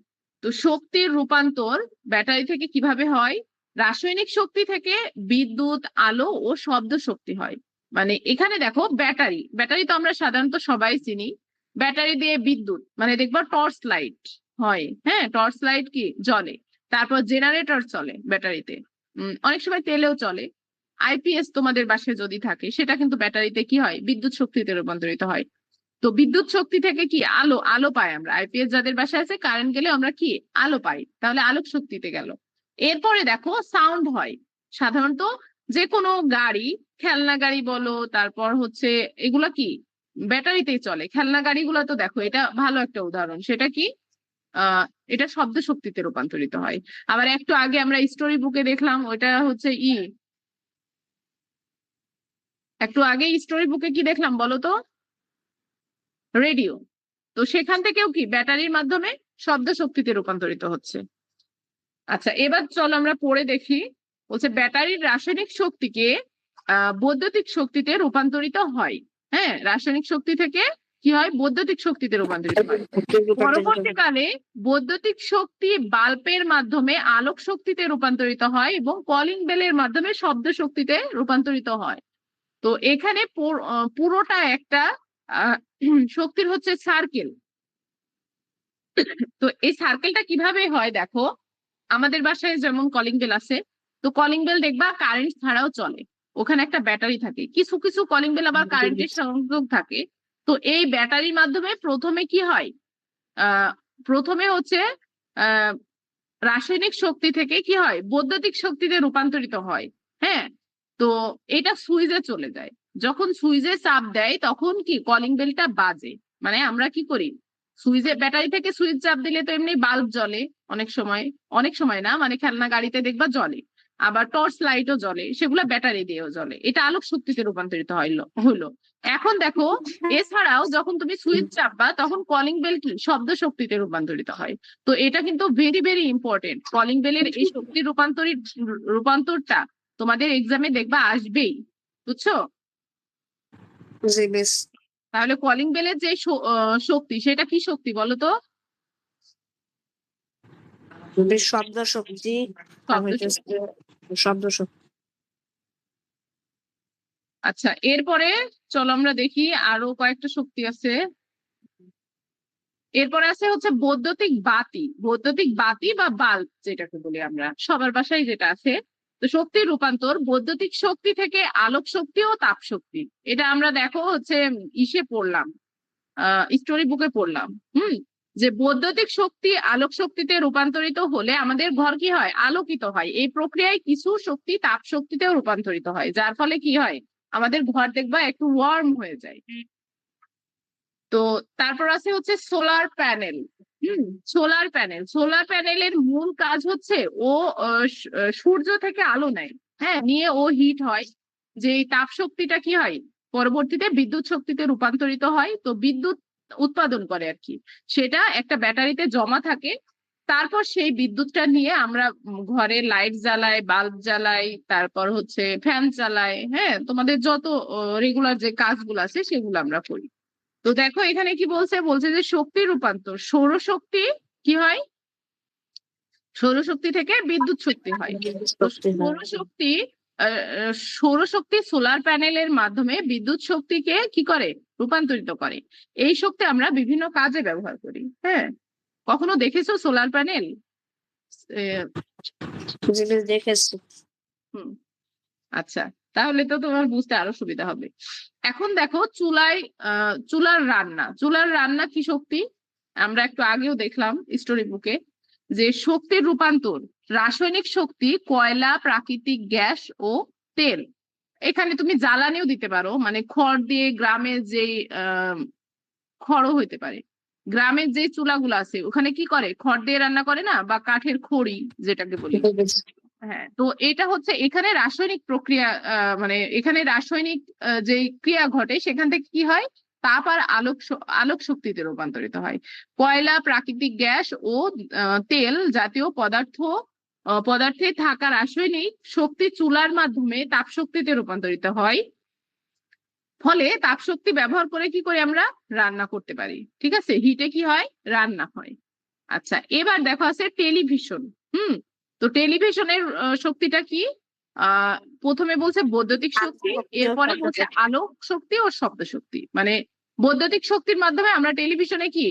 তো শক্তির রূপান্তর ব্যাটারি থেকে কিভাবে হয়? রাসায়নিক শক্তি থেকে বিদ্যুৎ, আলো ও শব্দ শক্তি হয়। মানে এখানে দেখো ব্যাটারি তো আমরা সাধারণত সবাই চিনি। ব্যাটারি দিয়ে বিদ্যুৎ, মানে দেখবা টর্চ লাইট হয়, হ্যাঁ টর্চ লাইট কি জ্বলে, তারপর জেনারেটর চলে ব্যাটারিতে, অনেক সময় তেলেও চলে। আইপিএস তোমাদের বাসায় যদি থাকে সেটা কিন্তু ব্যাটারিতে কি হয়? বিদ্যুৎ শক্তিতে রূপান্তরিত হয়। তো বিদ্যুৎ শক্তি থেকে কি আলো পাই আমরা। আইপিএস যাদের বাসায় আছে কারেন্ট গেলে আমরা কি আলো পাই, তাহলে আলোক শক্তিতে গেল। এরপরে দেখো সাউন্ড হয়। সাধারণত যে কোনো গাড়ি, খেলনা গাড়ি বলো, তারপর হচ্ছে এগুলা কি ব্যাটারিতেই চলে। খেলনা গাড়িগুলো তো দেখো, এটা ভালো একটা উদাহরণ। সেটা কি? এটা শব্দ শক্তিতে রূপান্তরিত হয়। আবার একটু আগে আমরা স্টোরি বুকে দেখলাম ওইটা হচ্ছে একটু আগে স্টোরি বুকে কি দেখলাম বলো তো? রেডিও। তো সেখান থেকেও কি ব্যাটারির মাধ্যমে শব্দ শক্তিতে রূপান্তরিত হচ্ছে। আচ্ছা, এবার চলো আমরা পড়ে দেখি। বলছে ব্যাটারির রাসায়নিক শক্তিকে বৈদ্যুতিক শক্তিতে রূপান্তরিত হয়। হ্যাঁ, রাসায়নিক শক্তি থেকে কি হয় বৈদ্যুতিক শক্তিতে রূপান্তরিত হয়। পরবর্তীকালে বৈদ্যুতিক শক্তি বাল্বের মাধ্যমে আলোক শক্তিতে রূপান্তরিত হয় এবং কলিং বেলের মাধ্যমে শব্দ শক্তিতে রূপান্তরিত হয়। তো এখানে পুরোটা একটা শক্তির হচ্ছে সার্কেল। তো এই সার্কেলটা কিভাবে হয় দেখো, আমাদের বাসায় যেমন কলিং বেল আছে, তো কলিং বেল দেখবা কারেন্ট ছাড়াও চলে, ওখানে একটা ব্যাটারি থাকে। কিছু কিছু কলিং বেল আবার কারেন্টের সংযোগ থাকে। তো এই ব্যাটারির মাধ্যমে প্রথমে কি হয়, প্রথমে হচ্ছে আহ রাসায়নিক শক্তি থেকে কি হয় বৈদ্যুতিক শক্তিতে রূপান্তরিত হয়। হ্যাঁ, তো এটা সুইচে চলে যায়। যখন সুইচে চাপ দেয় তখন কি কলিং বেলটা বাজে। মানে আমরা কি করি, সুইচে ব্যাটারি থেকে সুইচ চাপ দিলে তো এমনি বাল্ব জ্বলে, অনেক সময় না, মানে খেলনা গাড়িতে দেখবা জ্বলে, আবার টর্চ লাইটও জ্বলে, সেগুলো ব্যাটারি দিয়েও জ্বলে, এটা আলোক শক্তিতে রূপান্তরিত হলো। এখন দেখো এছাড়াও যখন তুমি সুইচ চাপবা তখন কলিং বেল কি শব্দ শক্তিতে রূপান্তরিত হয়। তো এটা কিন্তু ভেরি ভেরি ইম্পর্টেন্ট। কলিং বেলের এই শক্তি রূপান্তরটা তোমাদের এক্সামে দেখবা আসবেই, বুঝছো? জি মিস। তাহলে কলিং বেলের যে শক্তি, সেটা কি শক্তি বলো তো? শব্দ শক্তি। শব্দ শক্তি। আচ্ছা, এরপরে চলো আমরা দেখি আরো কয়েকটা শক্তি আছে। এরপরে আছে হচ্ছে বৈদ্যুতিক বাতি বা বাল্ব যেটাকে বলি আমরা, সবার বাসায় যেটা আছে। তো শক্তির রূপান্তর বৈদ্যুতিক শক্তি থেকে আলোক শক্তি ও তাপ শক্তি, এটা আমরা দেখো হচ্ছে ইসে পড়লাম, স্টোরি বুকে পড়লাম। যে বৈদ্যুতিক শক্তি আলোক শক্তিতে রূপান্তরিত হলে আমাদের ঘর কি হয়, আলোকিত হয়। এই প্রক্রিয়ায় কিছু শক্তি তাপ শক্তিতেও রূপান্তরিত হয়, যার ফলে কি হয় আমাদের ঘর দেখবা একটু ওয়ার্ম হয়ে যায়। তো তারপর আছে হচ্ছে সোলার প্যানেল। সোলার প্যানেলের মূল কাজ হচ্ছে ও সূর্য থেকে আলো নেয়, হ্যাঁ, নিয়ে ও হিট হয়, যে তাপ শক্তিটা কি হয় পরবর্তীতে বিদ্যুৎ শক্তিতে রূপান্তরিত হয়। তো বিদ্যুৎ উৎপাদন করে আর কি, সেটা একটা ব্যাটারিতে জমা থাকে। তারপর সেই বিদ্যুৎটা নিয়ে আমরা ঘরে লাইট জ্বালাই, বাল্ব জ্বালাই, তারপর হচ্ছে ফ্যান চালাই। হ্যাঁ, তোমাদের যত রেগুলার যে কাজগুলো আছে সেগুলো আমরা করি। তো দেখো এখানে কি বলছে যে শক্তি রূপান্তর সৌরশক্তি কি হয়, সৌরশক্তি থেকে বিদ্যুৎ শক্তি হয়। তো সৌরশক্তি সোলার প্যানেলের মাধ্যমে বিদ্যুৎ শক্তিকে কি করে রূপান্তরিত করে। এই শক্তি আমরা বিভিন্ন কাজে ব্যবহার করি। হ্যাঁ, কখনো দেখেছো সোলার প্যানেল? দেখেছি। আচ্ছা, তাহলে তো তোমার বুঝতে আরো সুবিধা হবে। এখন দেখো চুলার রান্না কি শক্তি? আমরা একটু আগেও দেখলাম স্টোরি বুকে যে শক্তির রূপান্তর রাসায়নিক শক্তি, কয়লা, প্রাকৃতিক গ্যাস ও তেল। এখানে তুমি জ্বালানিও দিতে পারো, মানে খড় দিয়ে গ্রামের যে খড়ও হইতে পারে। গ্রামের যে চুলাগুলো আছে ওখানে কি করে, খড় দিয়ে রান্না করে না, বা কাঠের খড়ি যেটাকে বলি। হ্যাঁ, তো এটা হচ্ছে এখানে রাসায়নিক প্রক্রিয়া, মানে এখানে রাসায়নিক যে ক্রিয়া ঘটে সেখান থেকে কি হয় তাপ আর আলোক শক্তিতে রূপান্তরিত হয়। কয়লা, প্রাকৃতিক গ্যাস ও তেল জাতীয় পদার্থে থাকা রাসায়নিক শক্তি চুলার মাধ্যমে তাপ শক্তিতে রূপান্তরিত হয়। ফলে তাপ শক্তি ব্যবহার করে কি করে আমরা রান্না করতে পারি। ঠিক আছে, হিটে কি হয় রান্না হয়। আচ্ছা, এবার দেখো আছে টেলিভিশন। তো টেলিভিশনের শক্তিটা কি? প্রথমে বলছে বৈদ্যুতিক শক্তি, এরপরে বলছে আলোক শক্তি ও শব্দ শক্তি। মানে বৈদ্যুতিক শক্তির মাধ্যমে আমরা টেলিভিশনে কি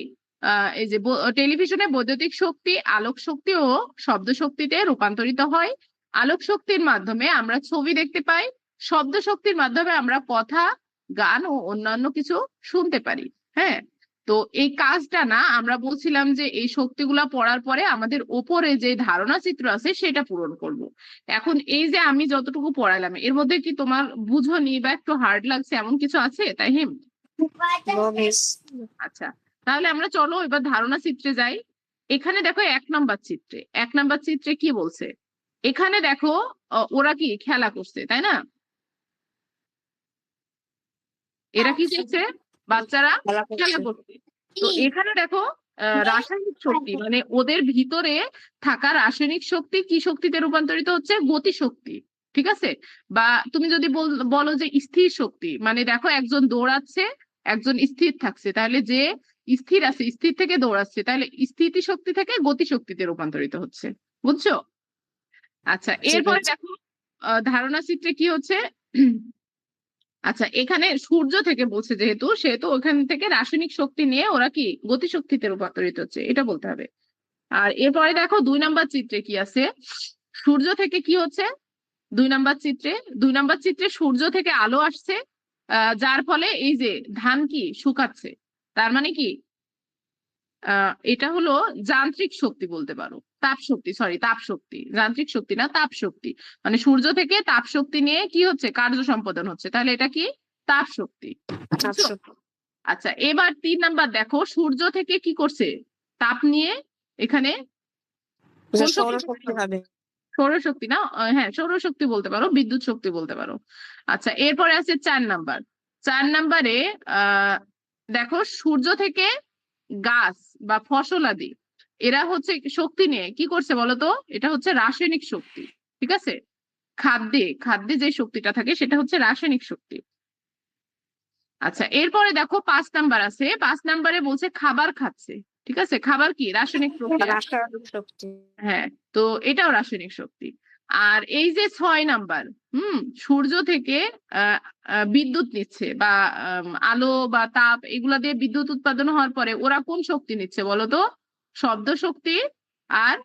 এই যে টেলিভিশনে বৈদ্যুতিক শক্তি আলোক শক্তি ও শব্দ শক্তিতে রূপান্তরিত হয়। আলোক শক্তির মাধ্যমে আমরা ছবি দেখতে পাই, শব্দ শক্তির মাধ্যমে আমরা কথা, গান ও অন্যান্য কিছু শুনতে পারি। হ্যাঁ, তো এই কাজটা না আমরা বলছিলাম যে এই শক্তিগুলা পড়ার পরে আমাদের ওপরে যে ধারণা চিত্র আছে সেটা পূরণ করব। এখন এই যে আমি যতটুকু পড়ালাম এর মধ্যে কি তোমার বুঝোনি বা একটু হার্ড লাগছে এমন কিছু আছে তাইহিম? আচ্ছা, তাহলে আমরা চলো এবার ধারণা চিত্রে যাই। এখানে দেখো 1 নাম্বার চিত্রে কি বলছে, এখানে দেখো ওরা কি খেলা করছে, তাই না? এরা কি করছে, বাচ্চারা খেলা করছে। তো এখানে দেখো রাসায়নিক শক্তি, মানে ওদের ভিতরে থাকা রাসায়নিক শক্তি কি শক্তিতে রূপান্তরিত হচ্ছে, গতি শক্তি। ঠিক আছে, বা তুমি যদি বলো যে স্থির শক্তি, মানে দেখো একজন দৌড়াচ্ছে, একজন স্থির থাকছে, তাহলে যে স্থির আছে স্থির থেকে দৌড়াচ্ছে, তাহলে স্থিতি শক্তি থেকে গতি শক্তিতে রূপান্তরিত হচ্ছে। বুঝছো? আচ্ছা, এরপরে দেখো ধারণা চিত্রে কি হচ্ছে। আচ্ছা, এখানে সূর্য থেকে বলছে যেহেতু, সেহেতু ওখান থেকে রাসায়নিক শক্তি নিয়ে ওরা কি গতি শক্তিতে রূপান্তরিত হচ্ছে, এটা বলতে হবে। আর এরপরে দেখো 2 নাম্বার চিত্রে কি আছে। সূর্য থেকে কি হচ্ছে 2 নাম্বার চিত্রে সূর্য থেকে আলো আসছে, যার ফলে এই যে ধান কি শুকাচ্ছে। তার মানে কি এটা হলো যান্ত্রিক শক্তি বলতে পারো, তাপ শক্তি, সরি তাপ শক্তি, যান্ত্রিক শক্তি না, তাপ শক্তি। মানে সূর্য থেকে তাপ শক্তি নিয়ে কি হচ্ছে, কার্য সম্পাদন হচ্ছে, তাহলে এটা কি তাপ শক্তি। বুঝছো? আচ্ছা, এবার 3 নাম্বার দেখো, সূর্য থেকে কি করছে, তাপ নিয়ে এখানে কোন শক্তি সৌরশক্তি হবে। সৌরশক্তি না, হ্যাঁ সৌরশক্তি বলতে পারো, বিদ্যুৎ শক্তি বলতে পারো। আচ্ছা, এরপরে আছে 4 নাম্বার। 4 নাম্বারে দেখো, সূর্য থেকে গাছ বা ফসল আদি এরা হচ্ছে শক্তি নিয়ে কি করছে বলতো, এটা হচ্ছে রাসায়নিক শক্তি। ঠিক আছে, খাদ্যে যে শক্তিটা থাকে সেটা হচ্ছে রাসায়নিক শক্তি। আচ্ছা, এরপরে দেখো 5 নাম্বার আছে, 5 নাম্বারে বলছে খাবার খাচ্ছে। ঠিক আছে, খাবার কি রাসায়নিক প্রক্রিয়া। রাসায়নিক শক্তি। হ্যাঁ, তো এটাও রাসায়নিক শক্তি। আর এই যে 6 নাম্বার, সূর্য থেকে বিদ্যুৎ নিচ্ছে বা আলো বা তাপ এগুলা দিয়ে বিদ্যুৎ উৎপাদন হওয়ার পরে ওরা কোন শক্তি নিচ্ছে বলতো, শব্দ শক্তি আর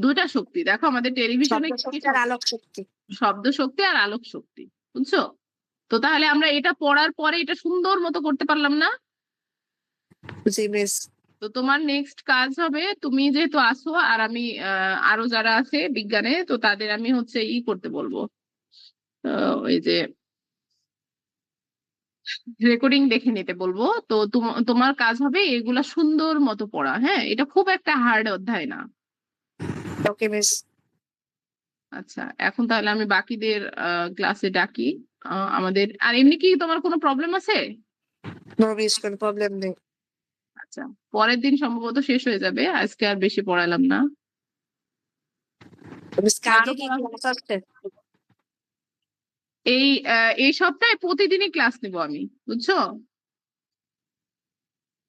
দুইটা শক্তি। দেখো আমাদের টেলিভিশনে আলোক শক্তি, শব্দ শক্তি আর আলোক শক্তি। বুঝছো? তো তাহলে আমরা এটা পড়ার পরে এটা সুন্দর মতো করতে পারলাম না? জি মিস। তো তোমার নেক্সট কাজ হবে, তুমি যেহেতু আসো আর আমি আরো যারা আছে বিজ্ঞানে, তো তাদের আমি হচ্ছে করতে বলবো, ওই যে রেকর্ডিং দেখে নিতে বলবো। তো তোমার কাজ হবে এগুলা সুন্দর মতো পড়া। হ্যাঁ, এটা খুব একটা হার্ড অধ্যায় না। ওকে মিস। আচ্ছা, এখন তাহলে আমি বাকিদের ক্লাসে ডাকি। আমাদের আর এমনি কি তোমার কোনো প্রবলেম আছে? নো মিস, কোনো প্রবলেম নেই। আচ্ছা, পরের দিন সম্ভবত শেষ হয়ে যাবে, আজকে আর বেশি পড়ালাম না। মিস কালকে কি ক্লাস আছে? এই সপ্তাহে প্রতিদিনই ক্লাস নিব আমি। বুঝছো?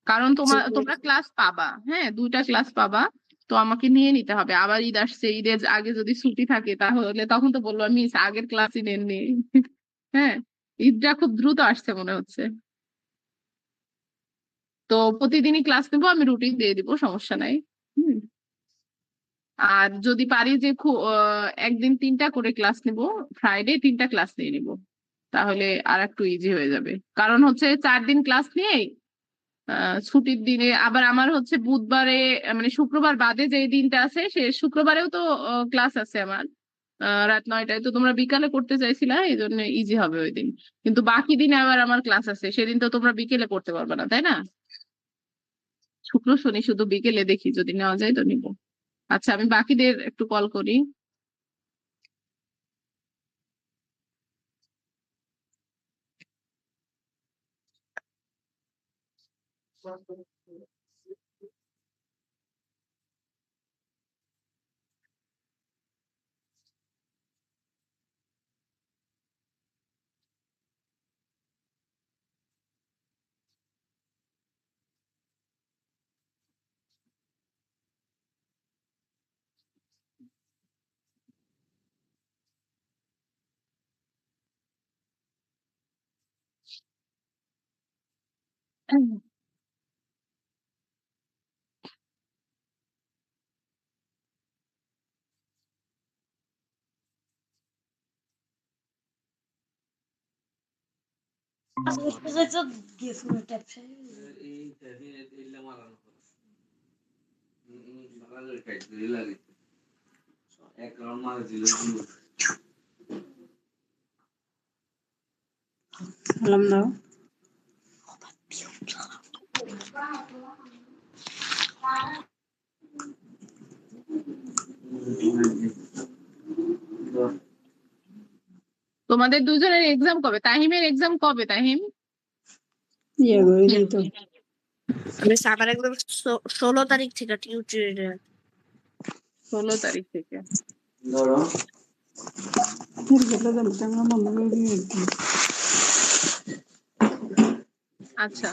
কারণ তোমরা ক্লাস পাবা, হ্যাঁ 2টা ক্লাস পাবা। তো আমাকে নিয়ে নিতে হবে। আবার ঈদ আসছে, ঈদের আগে যদি ছুটি থাকে তাহলে তখন তো বলবো মিস আগের ক্লাসই নেননি। হ্যাঁ, ঈদটা খুব দ্রুত আসছে মনে হচ্ছে। তো প্রতিদিনই ক্লাস নেবো, আমি রুটিন দিয়ে দিব, সমস্যা নাই। হুম। আর যদি পারি যে একদিন 3টা করে ক্লাস নিব, ফ্রাইডে 3টা ক্লাস নিয়ে নিব, তাহলে আর একটু ইজি হয়ে যাবে। কারণ হচ্ছে 4 দিন ক্লাস নিয়েই ছুটির দিনে আবার আমার হচ্ছে বুধবারে, মানে শুক্রবার বাদে যে দিনটা আছে সে শুক্রবারেও তো ক্লাস আছে আমার রাত 9টায়। তো তোমরা বিকালে করতে চাইছিলা, এই জন্য ইজি হবে ওই দিন। কিন্তু বাকি দিনে আবার আমার ক্লাস আছে, সেদিন তো তোমরা বিকেলে করতে পারবে না, তাই না? শুক্র শনি শুধু বিকেলে দেখি, যদি নেওয়া যায় তো নিবো। আচ্ছা, আমি বাকিদের একটু কল করি। সালাম দাও। তোমাদের দুজনের এক্সাম কবে? তাহিমের এক্সাম কবে তাহিম? মিস আমার একদম 16 তারিখ থেকে টিউটোরিয়াল। 16 তারিখ থেকে। আচ্ছা,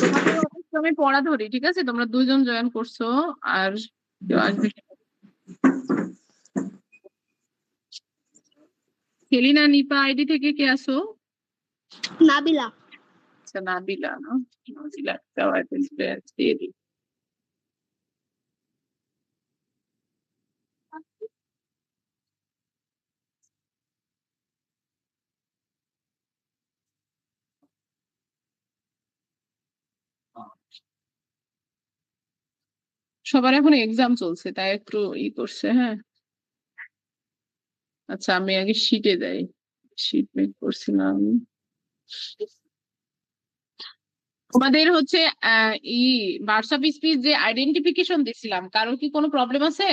তোমাদের অবশ্য আমি পড়া ধরি, ঠিক আছে? তোমরা 2 জন জয়েন করছো, আর কেউ আসবে না। সেলিনা, নিপা আইডি থেকে কে আসো? নাবিলা। আচ্ছা, নাবিলা না? নাবিলা একটা অ্যাটেন্ডেন্স দিয়ে দিই। সবার এখন এক্সাম চলছে, তাই একটু করছে। হ্যাঁ, আচ্ছা, আমি আগে শিটে যাই। শিট মেক করছিলাম। তোমাদের হচ্ছে বার্ডস অফ স্পিচ যে আইডেন্টিফিকেশন দিছিলাম, কারোর কি কোনো প্রবলেম আছে?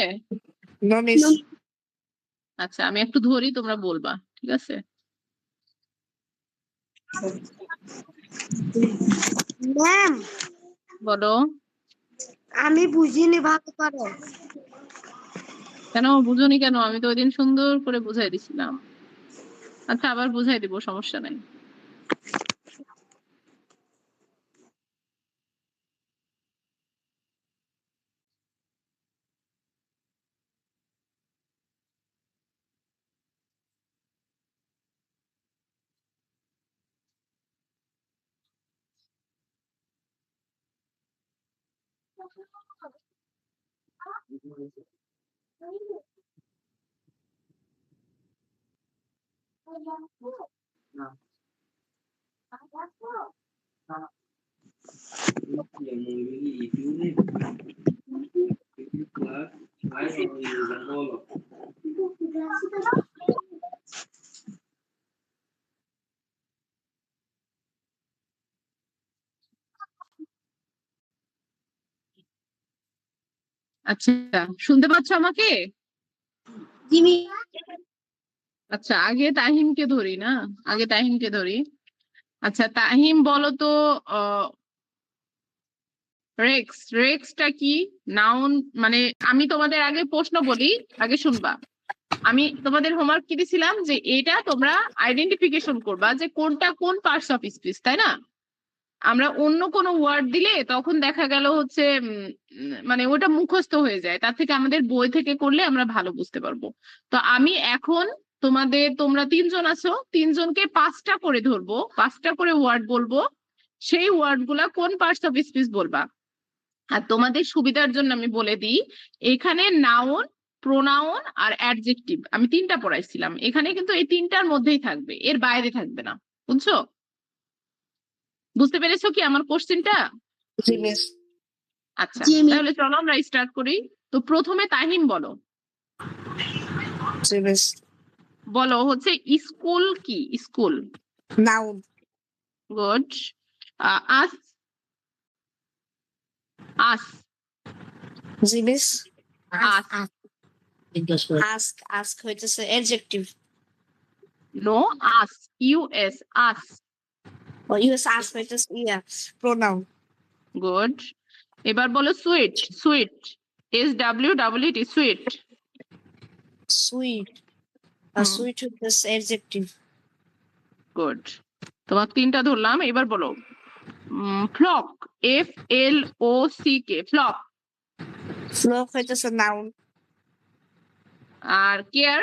No miss. আচ্ছা, আমি একটু ধরি, তোমরা বলবা, ঠিক আছে? ম্যাম, বলো। আমি বুঝিনি ভালো করে। কেন বুঝোনি কেন? আমি তো ওইদিন সুন্দর করে বুঝাই দিছিলাম। আচ্ছা, আবার বুঝাই দিব, সমস্যা নাই। আচ্ছা, শুনতে পাচ্ছ আমাকে? জিমি। আচ্ছা, আগে তাহিমকে ধরি না? আগে তাহিমকে ধরি। আচ্ছা, তাহিম বলো তো, রেক্স, রেক্সটা কি? নাউন মানে, আমি তোমাদের আগে প্রশ্ন বলি, আগে শুনবা। আমি তোমাদের হোমওয়ার্ক কি দিছিলাম যে এটা তোমরা আইডেন্টিফিকেশন করবা যে কোনটা কোন পার্টস অফ স্পিচ, তাই না? আমরা অন্য কোনো ওয়ার্ড দিলে তখন দেখা গেল হচ্ছে মানে ওটা মুখস্থ হয়ে যায়, তার থেকে আমাদের বই থেকে করলে আমরা ভালো বুঝতে পারবো। তো আমি এখন তোমরা 3 জন আছো, 3 জনকে 5টা করে ধরবো, 5টা করে ওয়ার্ড বলবো, সেই ওয়ার্ড গুলা কোন পার্টস অফ স্পিচ বলবা। আর তোমাদের সুবিধার জন্য আমি বলে দিই, এখানে নাউন, প্রোনাউন আর অ্যাডজেক্টিভ আমি 3টা পড়াইছিলাম, এখানে কিন্তু এই 3টার মধ্যেই থাকবে, এর বাইরে থাকবে না। বুঝছো? বুঝতে পেরেছো কি আমার কোশ্চেনটা? জি মিস। আচ্ছা, তাহলে চলো আমরা স্টার্ট করি। তো প্রথমে তাহিম বলো। জি মিস। বলো হচ্ছে স্কুল কি? স্কুল। নাউন। গুড। আস। আস। জি মিস। আস। আস্ক, আস্ক হইতেছে অ্যাডজেক্টিভ। নো, আস, ইউএস, আস। ও ইউএস আস্ক হইতেছে প্রোনাউন। গুড। এবার বলো sweet. Sweet, SWEET, sweet. Sweet, sweet হইতেছে অ্যাডজেক্টিভ। গুড। তোমার 3টা ধরলাম, এবার বলো ফ্লক, FLOCK, ফ্লক। ফ্লক হইতেছে নাউন। আর কেয়ার?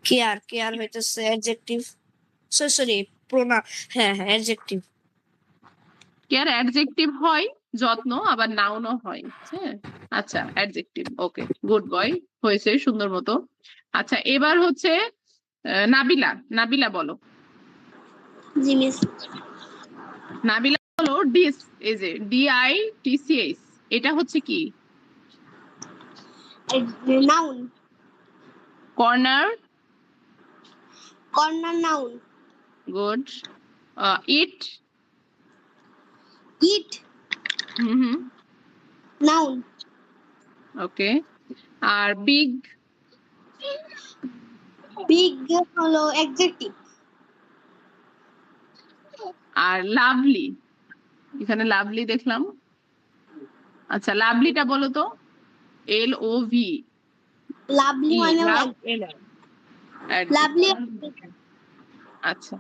কেয়ার, কেয়ার হইতেছে অ্যাডজেক্টিভ। Sorry, pronoun. হ্যাঁ হ্যাঁ, অ্যাডজেক্টিভ। কেয়ার অ্যাডজেক্টিভ হয়, যত্ন আবার নাউনও হয়। হ্যাঁ, আচ্ছা, অ্যাডজেক্টিভ। ওকে, গুড বয়, হয়েছে সুন্দর মতো। আচ্ছা, এবার হচ্ছে নাবিলা। নাবিলা বলো। জি মিস। নাবিলা বলো ডিস, এই যে DITCH, এটা হচ্ছে কি? Noun. Corner. Corner noun. Good. Eat. Eat hmm. Noun. Okay. আর বিগ? বিগ হলো অ্যাডজেক্টিভ। আর লাভলি, এখানে লাভলি দেখলাম। আচ্ছা, লাভলিটা বলো তো, LOV। লাভলি মানে লাভলি। আচ্ছা,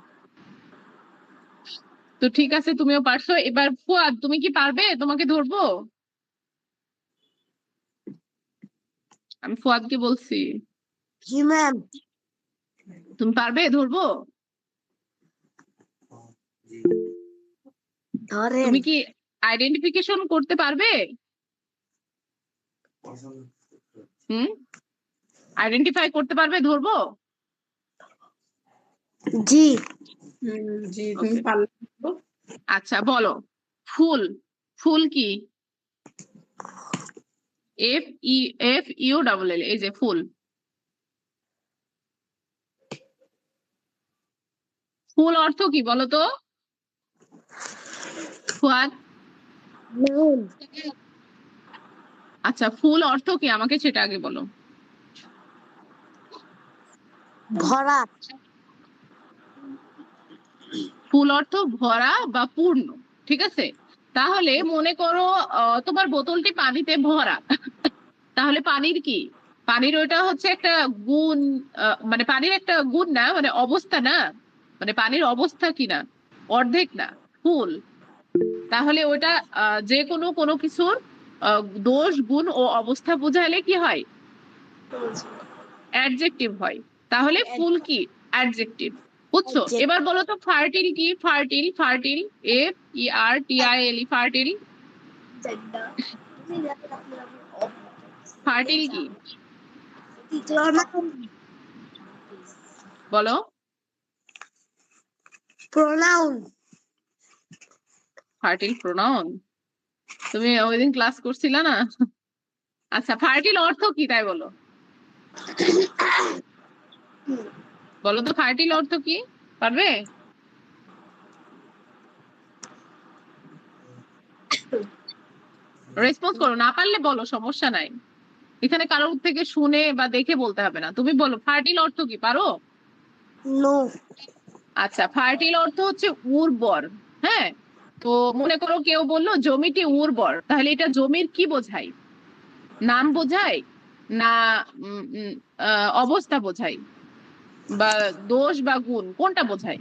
তো ঠিক আছে, তুমিও পারছো। এবার ফুয়াদ, তুমি কি পারবে? তোমাকে ধরবো? আমি ফুয়াদকে বলছি, জি ম্যাম। তুমি পারবে? ধরবো? ধরেন। তুমি কি আইডেন্টিফিকেশন করতে পারবে? হুম, আইডেন্টিফাই করতে পারবে? ধরবো? জি। জি, তুমি Okay. পারলে বলো। আচ্ছা বলো, ফুল। ফুল কি? FULL, এই যে ফুল। ফুল অর্থ কি বলো তো ফুয়াদ? নুন। আচ্ছা, ফুল অর্থ কি আমাকে সেটা আগে বলো। ভরা। ফুল অর্থ ভরা বা পূর্ণ, ঠিক আছে? তাহলে মনে করো তোমার বোতলটি পানিতে ভরা, তাহলে পানির কি? পানির ওটা হচ্ছে একটা গুণ, মানে পানির একটা গুণ না, মানে অবস্থা না, মানে পানির অবস্থা কি না, অর্ধেক না, ফুল। তাহলে ওটা যে কোনো কোনো কিছুর দোষ গুণ ও অবস্থা বোঝাইলে কি হয়? অ্যাডজেক্টিভ হয়। তাহলে ফুল কি? অ্যাডজেক্টিভ। বুঝছো? Adjective. এবার বলো তো ফার্টিল কি? Fertile, fertile, FERTIL, fertile. Fertile কি বলো? প্রোনাউন। Fertile pronoun? তুমি ওইদিন ক্লাস করছিলা না? আচ্ছা, ফার্টিল অর্থ কি তাই বলো। বলো তো ফার্টিল অর্থ কি? পারবে? রেসপন্স করো, না পারলে বলো, সমস্যা নাই। এখানে কারোর থেকে শুনে বা দেখে বলতে হবে না, তুমি বলো ফার্টিল অর্থ কি, পারো? নো। আচ্ছা, ফার্টিল অর্থ হচ্ছে উর্বর। হ্যাঁ, তো মনে করো কেউ বললো জমিটি উর্বর, তাহলে এটা জমির কি বোঝায়? নাম বোঝায় না উম, উম, অবস্থা বোঝায়, বা দোষ বা গুণ, কোনটা বোঝায়?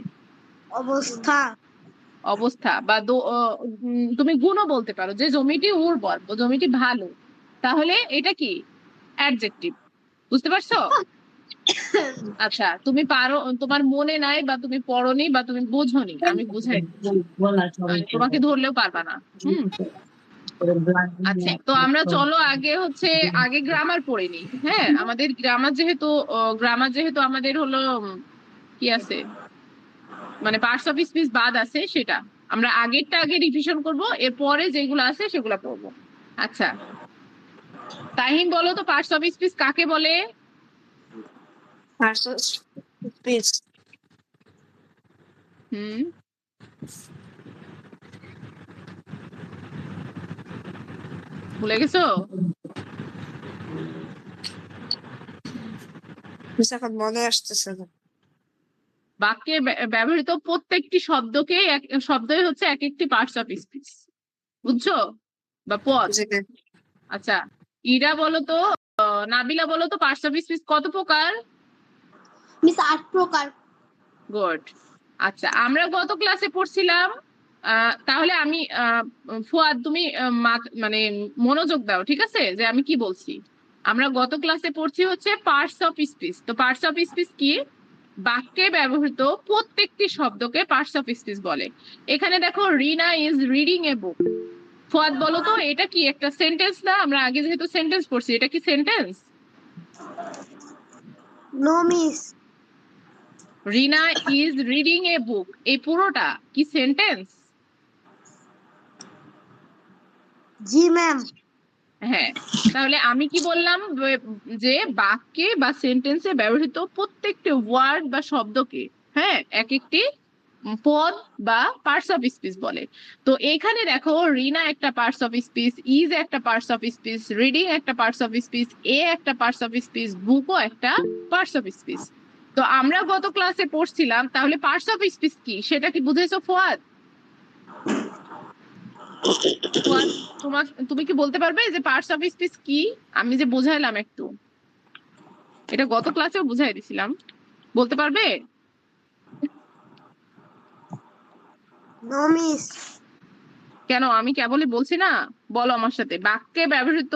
অবস্থা। অবস্থা বা তুমি গুণও বলতে পারো যে জমিটি উর্বর, জমিটি ভালো। তাহলে এটা কি? অ্যাডজেক্টিভ। বুঝতে পারছো? আচ্ছা, তুমি পারো, তোমার মনে নাই বা তুমি পড়োনি বা তুমি বোঝোনি, আমি বুঝাই দিচ্ছি। তোমাকে ধরলেও পারবা না। হুম, আচ্ছা, তো আমরা চলো আগে হচ্ছে আগে গ্রামার পড়ে নিই। হ্যাঁ, আমাদের গ্রামার যেহেতু আমাদের হলো কি আছে, মানে পার্টস অফ স্পিচ বাদ আছে, সেটা আমরা আগেরটা আগে রিভিশন করব, এরপরে যেগুলো আছে সেগুলো পড়বো। আচ্ছা, তাহিম বলো তো পার্টস অফ স্পিচ কাকে বলে? স্পিচ। হুম, ভুলে গেছো? এখন মনে আসতেছে না। বাক্যে ব্যবহৃত প্রত্যেকটি শব্দই হচ্ছে এক একটি পার্টস অফ স্পিচ। বুঝছো? বা পদ। আচ্ছা, ইরা বলো তো, নাবিলা বলো তো পার্টস অফ স্পিচ কত প্রকার? মিস 8 প্রকার। গুড। আচ্ছা, আমরা গত ক্লাসে পড়ছিলাম, তাহলে আমি ফুয়াদ তুমি মানে মনোযোগ দাও, ঠিক আছে, যে আমি কি বলছি। আমরা গত ক্লাসে পড়ছি হচ্ছে পার্টস অফ স্পিচ। তো পার্টস অফ স্পিচ কি? বাক্যে ব্যবহৃত প্রত্যেকটি শব্দকে পার্টস অফ স্পিচ বলে। এখানে দেখো, রিনা ইজ রিডিং এ বুক। ফুয়াদ বলো তো এটা কি একটা সেন্টেন্স না? আমরা আগে যেহেতু সেন্টেন্স পড়ছি, এটা কি sentence? No miss. Rina is reading a book, এই পুরোটা কি সেন্টেন্স? জি ম্যাম। হ্যাঁ, তাহলে আমি কি বললাম, যে বাক্যে বা সেন্টেন্সে ব্যবহৃত প্রত্যেকটি ওয়ার্ড বা শব্দকে, হ্যাঁ, এক একটি পদ বা পার্টস অফ স্পিচ বলে। তো এখানে দেখো, রিনা একটা পার্টস অফ স্পিচ, ইজ একটা পার্টস অফ স্পিচ, রিডিং একটা পার্টস অফ স্পিচ, এ একটা পার্টস অফ স্পিচ, বুকও একটা পার্টস অফ স্পিচ। তো আমরা গত ক্লাসে পড়ছিলাম, তাহলে পার্টস অফ স্পিচ কি সেটা কি বুঝেছো ফুয়াদ? ফুয়াদ, তুমি কি বলতে পারবে যে পার্টস অফ স্পিচ কি? আমি যে বুঝাইলাম একটু, এটা গত ক্লাসেও বুঝাই দিছিলাম, বলতে পারবে? No miss. কেন? আমি কেবলই বলছি না, বলো আমার সাথে। বাক্যে ব্যবহৃত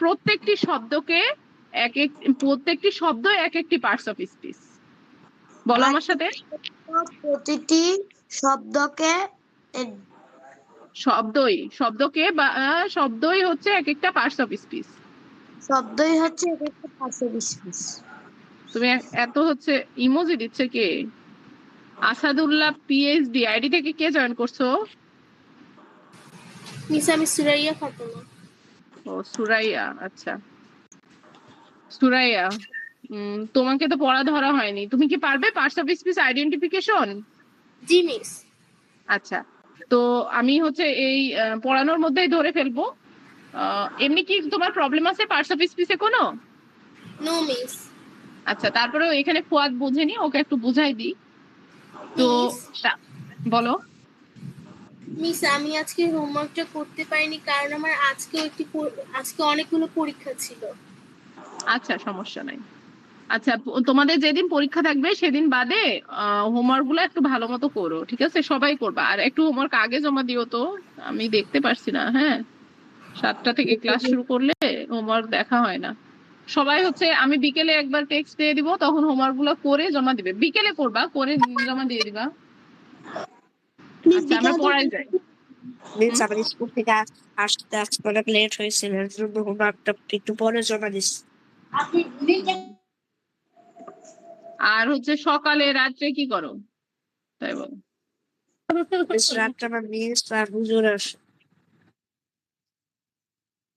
প্রত্যেকটি শব্দকে প্রত্যেকটি শব্দ এক একটি পার্টস অফ স্পিচ। বলো আমার সাথে। প্রতিটি শব্দকে শব্দকে বা শব্দই হচ্ছে এক একটা পার্টস অফ স্পিচ। শব্দই হচ্ছে এক একটা পার্টস অফ স্পিচ। তুমি এত হচ্ছে ইমোজি দিচ্ছে কে? আসাদুল্লাহ পিএইচডি আইডি থেকে কে জয়েন করছো? মিস আমি সুরাইয়া ফাতেমা। ও সুরাইয়া, আচ্ছা সুরাইয়া। তোমাকে তো পড়া ধরা হয়নি, তুমি কি পারবে parts of speech identification? G miss. আচ্ছা, তো আমি হচ্ছে এই পড়ানোর মধ্যেই ধরে ফেলবো। এমনি কি তোমার প্রবলেম আছে পার্টস অফ স্পিচে কোনো? No miss. আচ্ছা, তারপরেও এখানে ফুয়াদ বোঝেনি, ওকে একটু বুঝাই দিই। তো মিস বলো। মিস আমি আজকে হোমওয়ার্কটা করতে পারিনি কারণ আমার আজকে অনেকগুলো পরীক্ষা ছিল। আচ্ছা, সমস্যা নাই। আচ্ছা, তোমাদের যেদিন পরীক্ষা থাকবে সেদিন বাদে হোমওয়ার্ক গুলো একটু ভালো মতো করো, ঠিক আছে? সবাই করবা, আর একটু হোমওয়ার্ক আগে জমা দিও তো, আমি দেখতে পারছি না। হ্যাঁ, 7টা থেকে ক্লাস শুরু করলে হোমওয়ার্ক দেখা হয় না। সবাই হচ্ছে, আমি বিকেলে একবার টেক্সট দিয়ে দিব, তখন হোমওয়ার্ক গুলো করে জমা দিবে। বিকেলে করবা, করে জমা দিয়ে দিবা। আচ্ছা, আমরা পড়াই যাই। মিস আমার স্কুল থেকে আসতে অনেক লেট হয়েছিল, এর জন্য হোমওয়ার্কটা একটু পরে জমা দিচ্ছি। আর হচ্ছে সকালে রাত্রে কি করো তাই বলো। রাতটা আমার মিস আর হুজুর আসে।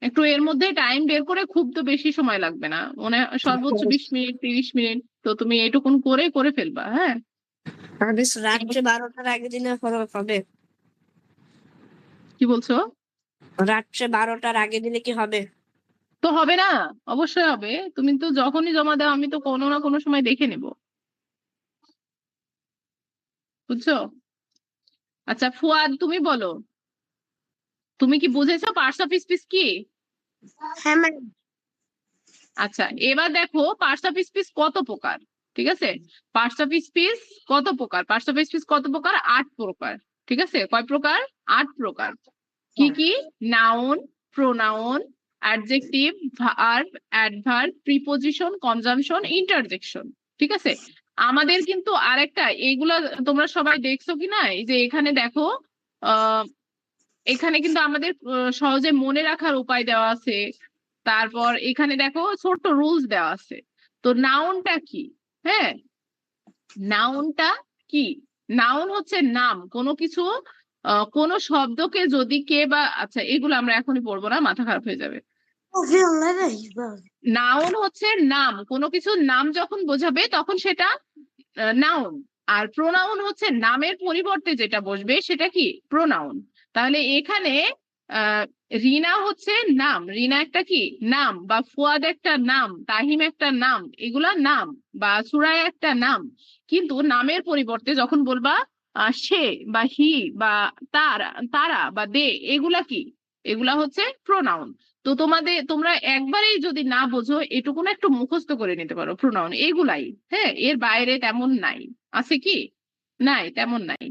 একটু এর মধ্যে টাইম বের করে, খুব তো বেশি সময় লাগবে না, মানে সর্বোচ্চ 20 মিনিট 30 মিনিট, তো তুমি এটুকুন করে ফেলবা। হ্যাঁ, মিস রাত্রে 12টার আগে দিলে হবে? কি বলছো? রাত্রে 12টার আগে দিলে কি হবে? তো হবে না, অবশ্যই হবে। তুমি তো যখনই জমা দাও আমি তো কোনো না কোনো সময় দেখে নেব, বুঝছো? আচ্ছা ফুয়াদ, তুমি বলো, তুমি কি বুঝেছো পার্টস অফ স্পিচ কি? হ্যাঁ ম্যাম। আচ্ছা, এবার দেখো পার্টস অফ স্পিচ কত প্রকার। ঠিক আছে, পার্টস অফ স্পিচ কত প্রকার? পার্টস অফ স্পিচ কত প্রকার? 8 প্রকার। ঠিক আছে, কয় প্রকার? 8 প্রকার। কি কি? Noun, pronoun, adjective, verb, adverb, preposition, conjunction, interjection. ঠিক আছে, আমাদের কিন্তু আরেকটা, এইগুলা তোমরা সবাই দেখছো কিনা, এই যে এখানে দেখো, আহ এখানে কিন্তু আমাদের সহজে মনে রাখার উপায় দেওয়া আছে। তারপর এখানে দেখো ছোট্ট রুলস দেওয়া আছে। তো নাউনটা কি? হ্যাঁ, নাউনটা কি? নাউন হচ্ছে নাম, কোনো কিছু, কোনো শব্দকে যদি কে বা, আচ্ছা এগুলো আমরা এখনই পড়বো না, মাথা খারাপ হয়ে যাবে। নাউন হচ্ছে নাম, কোনো কিছুর নাম যখন বোঝাবে তখন সেটা নাউন। আর প্রোনাউন হচ্ছে নামের পরিবর্তে যেটা বসবে সেটা কি? প্রোনাউন। তাহলে এখানে আহ রিনা হচ্ছে নাম, রিনা একটা কি নাম, বা ফুয়াদ একটা নাম, তাহিম একটা নাম, এগুলা নাম, বা সুরায়া একটা নাম। কিন্তু নামের পরিবর্তে যখন বলবা সে বা হি বা তারা তারা বা দে, এগুলা কি? এগুলা হচ্ছে প্রোনাউন। তো তোমরা একবারেই যদি না বোঝো, এটুকু না একটু মুখস্থ করে নিতে পারো প্রোনাউন এগুলাই। হ্যাঁ, এর বাইরে তেমন নাই। আছে কি? নাই, তেমন নাই।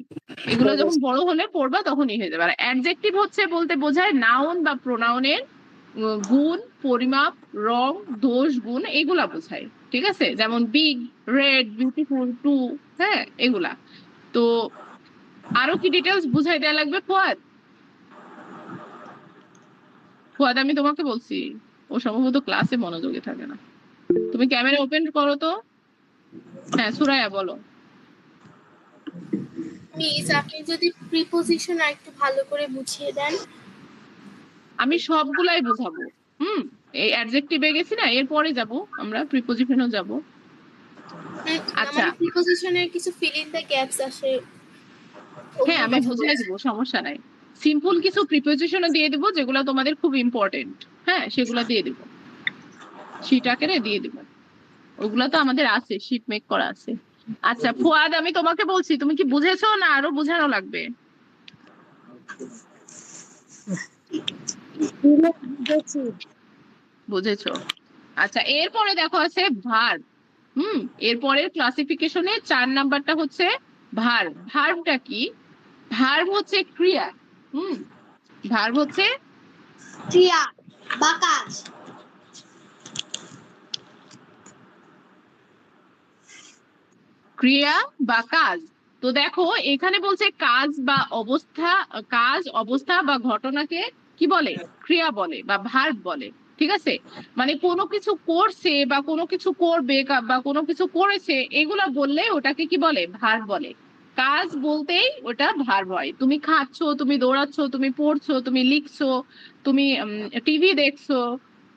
এগুলো যখন বড় হলে পড়বা তখনই হয়ে যাবে। আর অ্যাডজেক্টিভ হচ্ছে বলতে বোঝায় নাউন বা প্রোনাউনের গুণ, পরিমাপ, রং, দোষ, গুণ, এগুলা বোঝায়। ঠিক আছে, যেমন বিগ, রেড, বিউটিফুল, টু। হ্যাঁ, এগুলা। তো আরো কি ডিটেলস বুঝাই দেয়া লাগবে ফুয়াদ? ফুয়াদ, আমি তোমাকে বলছি, ও সম্ভবত ক্লাসে মনোযোগী থাকে না। তুমি ক্যামেরা ওপেন করো তো। হ্যাঁ, সুরাইয়া বলো। মিস আপনি যদি প্রিপোজিশন আরেকটু ভালো করে বুঝিয়ে দেন। আমি সবগুলাই বুঝাবো। এই অ্যাডজেক্টিভে গেছি না, এরপরে যাব আমরা প্রিপোজিশনও যাব। আচ্ছা, আমাদের প্রিপোজিশনের কিছু ফিল ইন দ্য গ্যাপস আসে। হ্যাঁ আমি বুঝিয়ে দিব, সমস্যা নাই। সিম্পল কিছু প্রিপোজিশনও দিয়ে দিব যেগুলো তোমাদের খুব ইম্পর্টেন্ট। হ্যাঁ, সেগুলো দিয়ে দিব, শিট আকারে দিয়ে দিব। ওগুলো তো আমাদের আছে, শিট মেক করা আছে। আচ্ছা ফুয়াদ, আমি তোমাকে বলছি, তুমি কি বুঝেছো না আরো বোঝানো লাগবে? বুঝেছো? আচ্ছা, এরপরে দেখো আছে ভার্ব। এরপরের ক্লাসিফিকেশনে 4 নাম্বারটা হচ্ছে ভার্ব। ভার্বটা কি? ভার্ব হচ্ছে ক্রিয়া। ভার্ব হচ্ছে ক্রিয়া বা কাজ। ক্রিয়া বা কাজ। তো দেখো এখানে বলছে কাজ বা অবস্থা, কাজ অবস্থা বা ঘটনাকে কি বলে? ক্রিয়া বলে বা ভার্ব বলে। ঠিক আছে, মানে কোনো কিছু করছে বা কোনো কিছু করবে বা কোনো কিছু করেছে, এগুলা বললে ওটাকে কি বলে? ভার্ব বলে। কাজ বলতেই ওটা ভার্ব হয়। তুমি খাচ্ছো, তুমি দৌড়াচ্ছো, তুমি পড়ছো, তুমি লিখছো, তুমি টিভি দেখছো,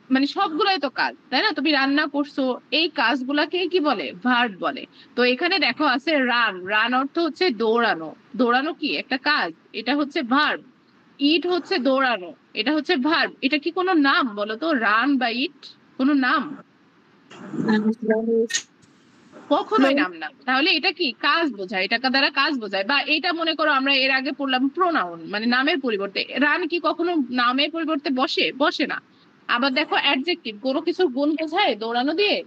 মানে সবগুলাই তো কাজ, তাই না? তুমি রান্না করছো, এই কাজগুলাকে কি বলে? ভার্ব বলে। তো এখানে দেখো আছে রান। রান অর্থ হচ্ছে দৌড়ানো। দৌড়ানো কি একটা কাজ? এটা হচ্ছে ভার্ব। ইট হচ্ছে দৌড়ানো, এটা হচ্ছে ভার্ব। এটা কি কোনো নাম বলো তো? রান বা ইট কোনো নাম? কখনোই নাম না। তাহলে এটা কি? কাজ বোঝায়, এটা দ্বারা কাজ বোঝায়। বা এটা মনে করো আমরা এর আগে পড়লাম প্রোনাউন, মানে নামের পরিবর্তে। রান কি কখনো নামের পরিবর্তে বসে? বসে না। আবার দেখো অ্যাডজেক্টিভ, কোনো কিছুর গুণ বোঝায় দৌড়ানো দিয়ে?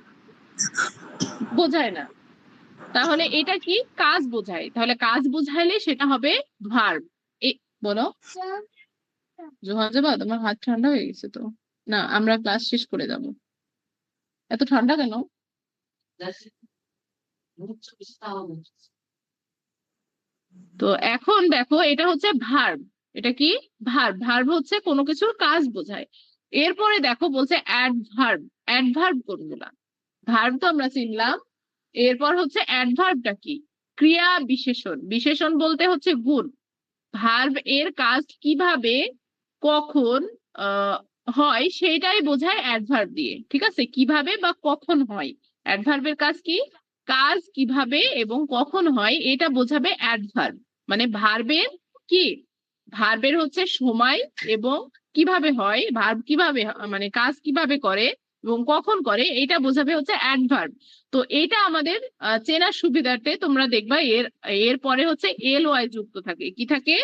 বোঝায় না। তাহলে এটা কি? কাজ বোঝায়। তাহলে কাজ বোঝাইলে সেটা হবে ভার্ব। বলো জোহা যাবা, তোমার হাত ঠান্ডা হয়ে গেছে তো। না, আমরা ক্লাস শেষ করে যাব। এত ঠান্ডা কেন? তো এখন দেখো এটা হচ্ছে ভার্ব। এটা কি? ভার্ব। ভার্ব হচ্ছে কোনো কিছুর কাজ বোঝায়। এরপরে দেখো বলছে অ্যাডভার্ব। অ্যাডভার্ব কোনগুলা? ভার্ব তো আমরা চিনলাম। এরপর হচ্ছে অ্যাডভার্বটা কি? ক্রিয়া বিশেষণ। বিশেষণ বলতে হচ্ছে গুণ। ভার্ব এর কাজ কিভাবে, কখন হয় সেটাই বোঝায় অ্যাডভার্ব দিয়ে। ঠিক আছে, কিভাবে বা কখন হয়। অ্যাডভার্বের কাজ কি? কাজ কিভাবে এবং কখন হয় এটা বোঝাবে অ্যাডভার্ব। মানে ভার্বের কি? ভার্বের হচ্ছে সময় এবং কিভাবে হয়, ভার্ব কিভাবে মানে কাজ কিভাবে করে এবং কখন করে, এটা বোঝাবে হচ্ছে অ্যাডভার্ব। তো এটা আমাদের চেনার সুবিধার্থে তোমরা দেখবা এর পরে হচ্ছে এল ওয়াই যুক্ত থাকে। কি থাকে?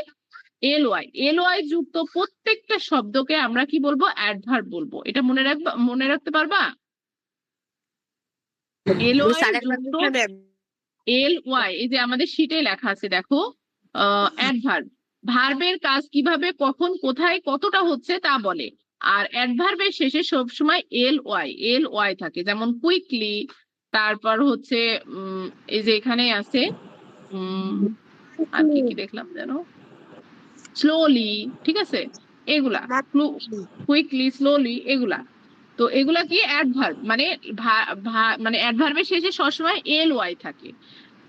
L Y. এল ওয়াই যুক্ত প্রত্যেকটা শব্দকে আমরা কি বলবো? অ্যাডভার্ব বলবো। এটা মনে রাখতে পারবা? এল ওয়াই যুক্ত এল ওয়াই, এই যে আমাদের শিটে লেখা আছে দেখো, অ্যাডভার্ব। ভার্বের কাজ কিভাবে, কখন, কোথায়, কতটা হচ্ছে তা বলে। আর অ্যাডভার্বের শেষে সবসময় এল ওয়াই থাকে। যেমন কুইকলি, তারপর হচ্ছে এই যে এখানে আছে আর কি কি দেখলাম যেন, স্লোলি। ঠিক আছে, এগুলা কুইকলি, স্লোলি, এগুলা। তো এগুলা কি? অ্যাডভার্ব। মানে মানে অ্যাডভার্বের শেষে সবসময় এল ওয়াই থাকে।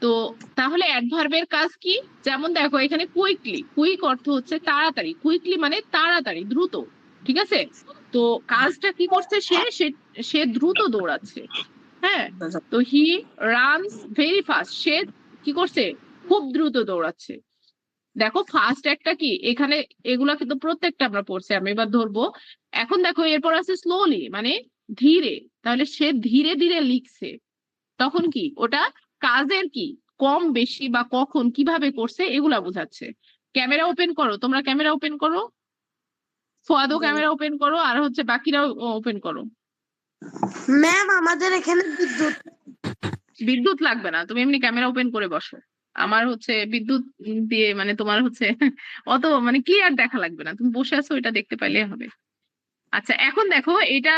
তো তাহলে অ্যাডভার্বের কাজ কি? যেমন দেখো এখানে কুইকলি, কুইক অর্থ হচ্ছে তাড়াতাড়ি, কুইকলি মানে তাড়াতাড়ি, দ্রুত। ঠিক আছে, তো কাজটা কি করছে? সে দ্রুত দৌড়াচ্ছে। হ্যাঁ, তো হি রানস ভেরি ফাস্ট। সে কি করছে? খুব দ্রুত দৌড়াচ্ছে। দেখো ফার্স্ট একটা কি এখানে, এগুলা কিন্তু প্রত্যেকটা আমরা পড়ছি। আমি এবার ধরবো। এখন দেখো এরপর আছে স্লোলি, মানে ধীরে। তাহলে সে ধীরে ধীরে লিখছে। তখন কি? ওটা কাজের কি? কম বেশি বা কখন কিভাবে করছে এগুলা বোঝাচ্ছে। ক্যামেরা ওপেন করো, তোমরা ক্যামেরা ওপেন করো। ফুয়াদও ক্যামেরা ওপেন করো, আর হচ্ছে বাকিরাও ওপেন করো। ম্যাম আমাদের এখানে বিদ্যুৎ বিদ্যুৎ লাগবে না, তুমি এমনি ক্যামেরা ওপেন করে বসো। আমার হচ্ছে বিদ্যুৎ দিয়ে মানে তোমার হচ্ছে অত মানে ক্লিয়ার দেখা লাগবে না, তুমি বসে আছো এটা দেখতে পাইলে হবে। আচ্ছা এখন দেখো এটা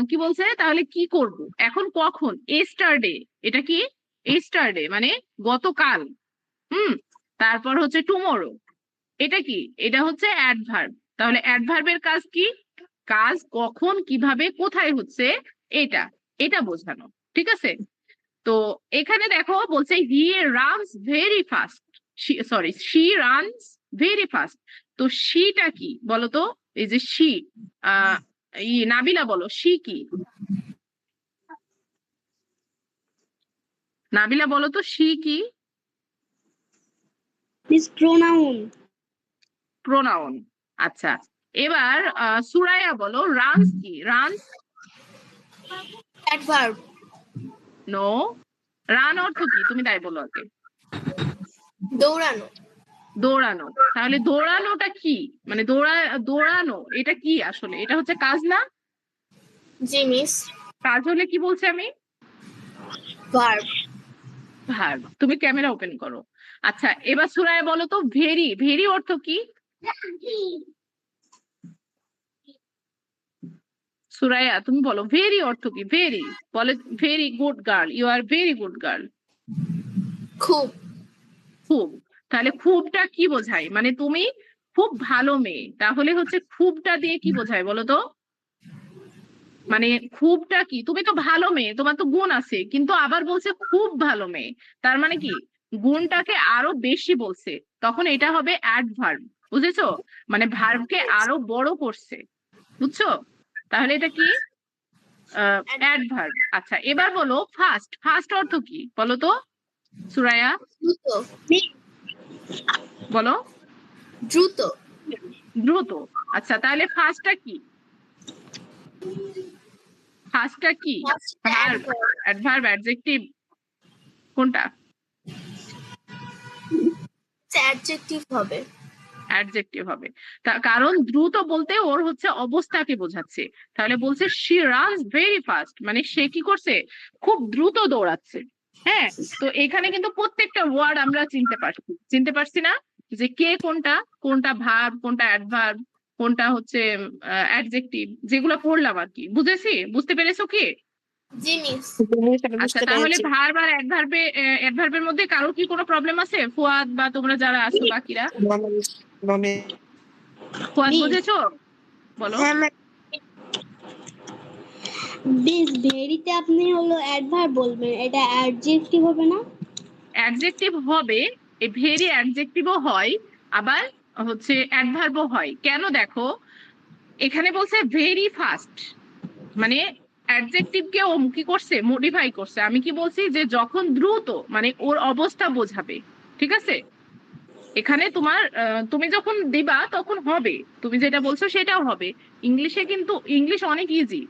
কি বলছে? তাহলে কি করব এখন? কখন? এস্টারডে। এটা কি? এস্টারডে মানে গতকাল। হুম, তারপর হচ্ছে টুমরো। এটা কি? এটা হচ্ছে অ্যাডভার্ব। তাহলে অ্যাডভার্বের কাজ কি? কাজ কখন, কিভাবে, কোথায় হচ্ছে, এটা এটা বোঝানো। ঠিক আছে, তো এখানে দেখো বলছে he runs very fast. Sorry, she runs very fast. তো শিটা কি বলো তো? এই যে শি, আহ নাবিলা বলো শি কি? নাবিলা বলো তো শি কি? Is pronoun. প্রোনাউন। আচ্ছা, এবার সুরাইয়া বলো রানস কি? Runs adverb. নো, রান অর্থ কি? তুমি তাই বলো আগে। দৌড়ানো। দৌড়ানো। তাহলে দৌড়ানোটা কি? মানে দৌড়ানো এটা কি আসলে? এটা হচ্ছে কাজ না? জি মিস। কাজ হলে কি বলছি আমি? ভার্ব। ভার্ব। তুমি ক্যামেরা ওপেন করো। আচ্ছা এবার সুরায়া বলো তো ভেরি, ভেরি অর্থ কি? সুরায়া তুমি বলো ভেরি অর্থ কি? ভেরি বলে very good girl, you are very good girl. খুব। খুব, তাহলে খুবটা কি বোঝায়? মানে তুমি খুব ভালো মেয়ে, তাহলে হচ্ছে খুবটা দিয়ে কি বোঝায় বলো তো? মানে খুবটা কি? তুমি তো ভালো মেয়ে, তোমার তো গুণ আছে, কিন্তু আবার বলছে খুব ভালো মেয়ে, তার মানে কি গুণটাকে আরো বেশি বলছে, তখন এটা হবে অ্যাডভার্ব। বুঝেছো? মানে ভার্বকে আরো বড় করছে, বুঝছো? তাহলে এটা কি? অ্যাডভার্ব। আচ্ছা এবার বলো ফাস্ট, ফাস্ট অর্থ কি বলো তো সুরায়া? দ্রুত। বলো। দ্রুত। দ্রুত। আচ্ছা তাহলে ফাস্টটা কি? ফাস্টটা কি? ভার্ব, অ্যাডভার্ব, অ্যাডজেক্টিভ, কোনটা? অ্যাডজেক্টিভ হবে। অ্যাডজেক্টিভ হবে। কারণ দ্রুত বলতে ওর হচ্ছে অবস্থাকে বোঝাচ্ছে, তাহলে বলছে শি রানস ভেরি ফাস্ট, মানে সে কি করছে? খুব দ্রুত দৌড়াচ্ছে। হ্যাঁ, তো এখানে কিন্তু প্রত্যেকটা ওয়ার্ড আমরা চিনতে পারছি না যে কে কোনটা, কোনটা ভার্ব, কোনটা অ্যাডভার্ব, কোনটা হচ্ছে অ্যাডজেক্টিভ, যেগুলো পড়লাম আর কি। বুঝতে পেরেছো কি? জিনিস। জিনিসটা আচ্ছা বুঝতে তাহলে পেরেছি। ভার্ব আর অ্যাডভার্বের মধ্যে কারো কি কোনো প্রবলেম আছে? ফুয়াদ বা তোমরা যারা আছো বাকিরা, ফুয়াদ মিস বুঝেছো? বলো। হ্যাঁ বেশ ভেরিতে আপনি হলো অ্যাডভার্ব বলবেন, এটা অ্যাডজেক্টিভ হবে না? অ্যাডজেক্টিভ হবে, এই ভেরি অ্যাডজেক্টিভও হয়, আবার হচ্ছে অ্যাডভার্বও হয়। কেন দেখো, এখানে বলছে ভেরি ফাস্ট, মানে অ্যাডজেক্টিভকে ও কি করছে? মডিফাই করছে। আমি কি বলছি? যে যখন দ্রুত, মানে ওর অবস্থা বোঝাবে, ঠিক আছে? এখানে তোমার তুমি যখন দিবা তখন হবে, তুমি যেটা বলছো সেটাও হবে। ইংলিশে কিন্তু ইংলিশ অনেক ইজি,